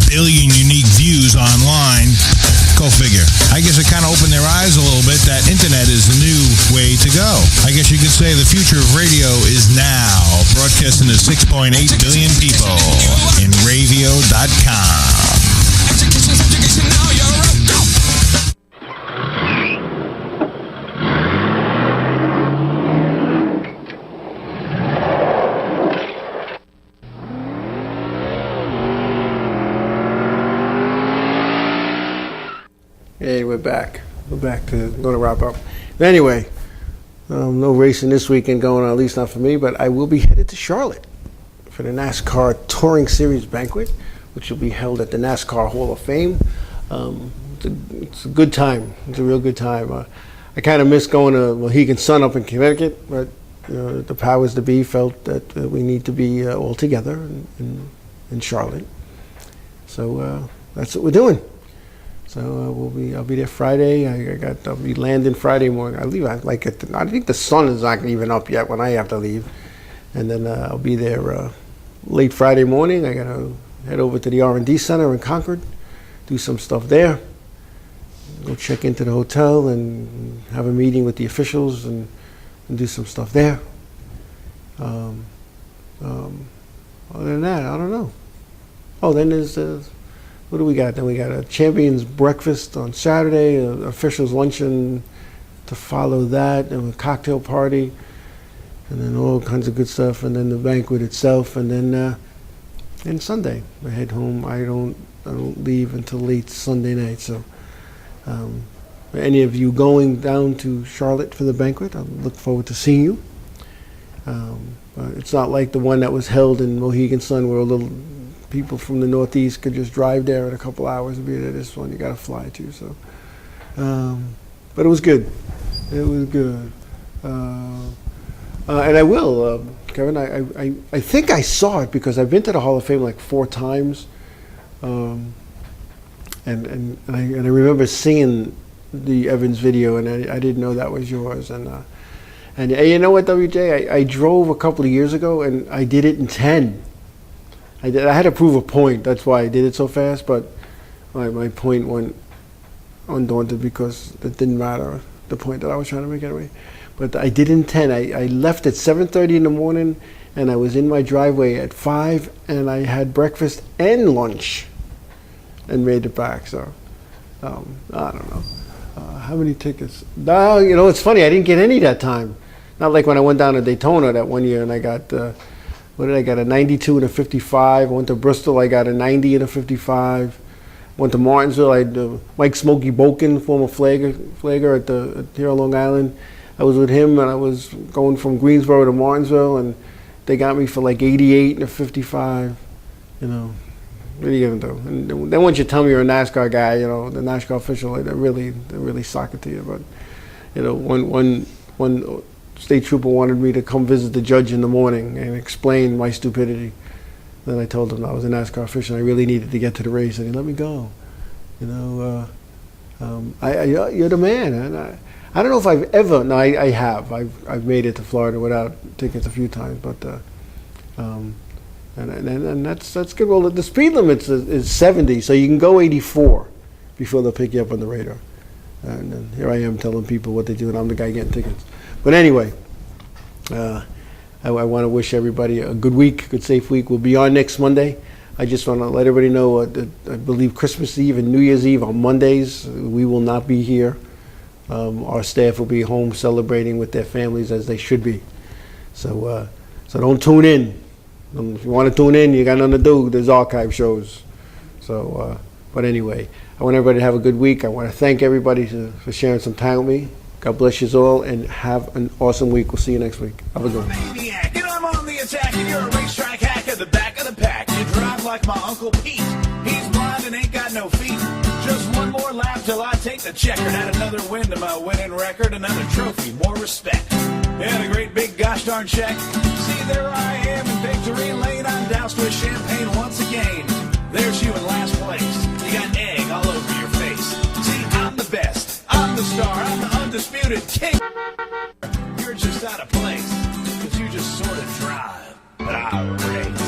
billion unique views online. Go figure. I guess it kind of opened their eyes a little bit that internet is the new way to go. I guess you could say the future of radio is now, broadcasting to 6.8 billion people. InRadio.com. Hey, we're back. We're back to going to wrap up. But anyway, no racing this weekend going on, at least not for me, but I will be headed to Charlotte for the NASCAR Touring Series banquet, which will be held at the NASCAR Hall of Fame. It's a good time. It's a real good time. I kind of miss going to Mohegan Sun up in Connecticut, but the powers that be felt that we need to be all together in Charlotte. So that's what we're doing. So I'll be there Friday. I'll be landing Friday morning. I leave I think the sun is not even up yet when I have to leave, and then I'll be there late Friday morning. I gotta head over to the R&D Center in Concord, do some stuff there, go check into the hotel and have a meeting with the officials and do some stuff there. Other than that, I don't know. Oh, then there's what do we got? Then we got a champions breakfast on Saturday, an officials luncheon to follow that, and a cocktail party, and then all kinds of good stuff, and then the banquet itself, and then Sunday I head home. I don't leave until late Sunday night. So, any of you going down to Charlotte for the banquet, I look forward to seeing you. It's not like the one that was held in Mohegan Sun, where people from the Northeast could just drive there in a couple hours and be there. This one you got to fly to. So, but it was good. It was good. And I will, Kevin. I think I saw it because I've been to the Hall of Fame like 4 times, and I remember seeing the Evans video, and I didn't know that was yours. And you know what, WJ? I drove a couple of years ago, and I did it in 10. I had to prove a point. That's why I did it so fast. But my point went undaunted because it didn't matter, the point that I was trying to make anyway. But I did in 10. I left at 7:30 in the morning, and I was in my driveway at 5, and I had breakfast and lunch and made it back. So, I don't know. How many tickets? No, it's funny. I didn't get any that time. Not like when I went down to Daytona that one year, and I got... what did I get? A 92 and a 55. I went to Bristol. I got a 90 and a 55. Went to Martinsville. I had Mike Smokey Boken, former flagger at here on Long Island. I was with him, and I was going from Greensboro to Martinsville, and they got me for like 88 and a 55. What are you gonna do? And then once you tell me you're a NASCAR guy, the NASCAR official, they really sock it to you. But one state trooper wanted me to come visit the judge in the morning and explain my stupidity. Then I told him I was a NASCAR official. I really needed to get to the race, and he let me go. You're the man. And I don't know if I've ever. No, I have. I've made it to Florida without tickets a few times, but and that's good. Well, the speed limit is 70, so you can go 84 before they'll pick you up on the radar. And then here I am telling people what they do, and I'm the guy getting tickets. But anyway, I want to wish everybody a good week, good safe week. We'll be on next Monday. I just want to let everybody know that I believe Christmas Eve and New Year's Eve on Mondays, we will not be here. Our staff will be home celebrating with their families as they should be. So don't tune in. If you want to tune in, you got nothing to do. There's archive shows. So, but anyway, I want everybody to have a good week. I want to thank everybody for sharing some time with me. God bless you all, and have an awesome week. We'll see you next week. Have a good one. Maniac, and I'm on the attack, and you're a racetrack hack at the back of the pack. You drive like my Uncle Pete. He's blind and ain't got no feet. Just one more lap till I take the checker. Add another win to my winning record, another trophy, more respect. And a great big gosh darn check. See, there I am in victory lane. I'm doused with champagne once again. There's you in last place. You got egg all over your face. See, I'm the best. I'm the star. I'm the undisputed king. You're just out of place. 'Cause you just outrage.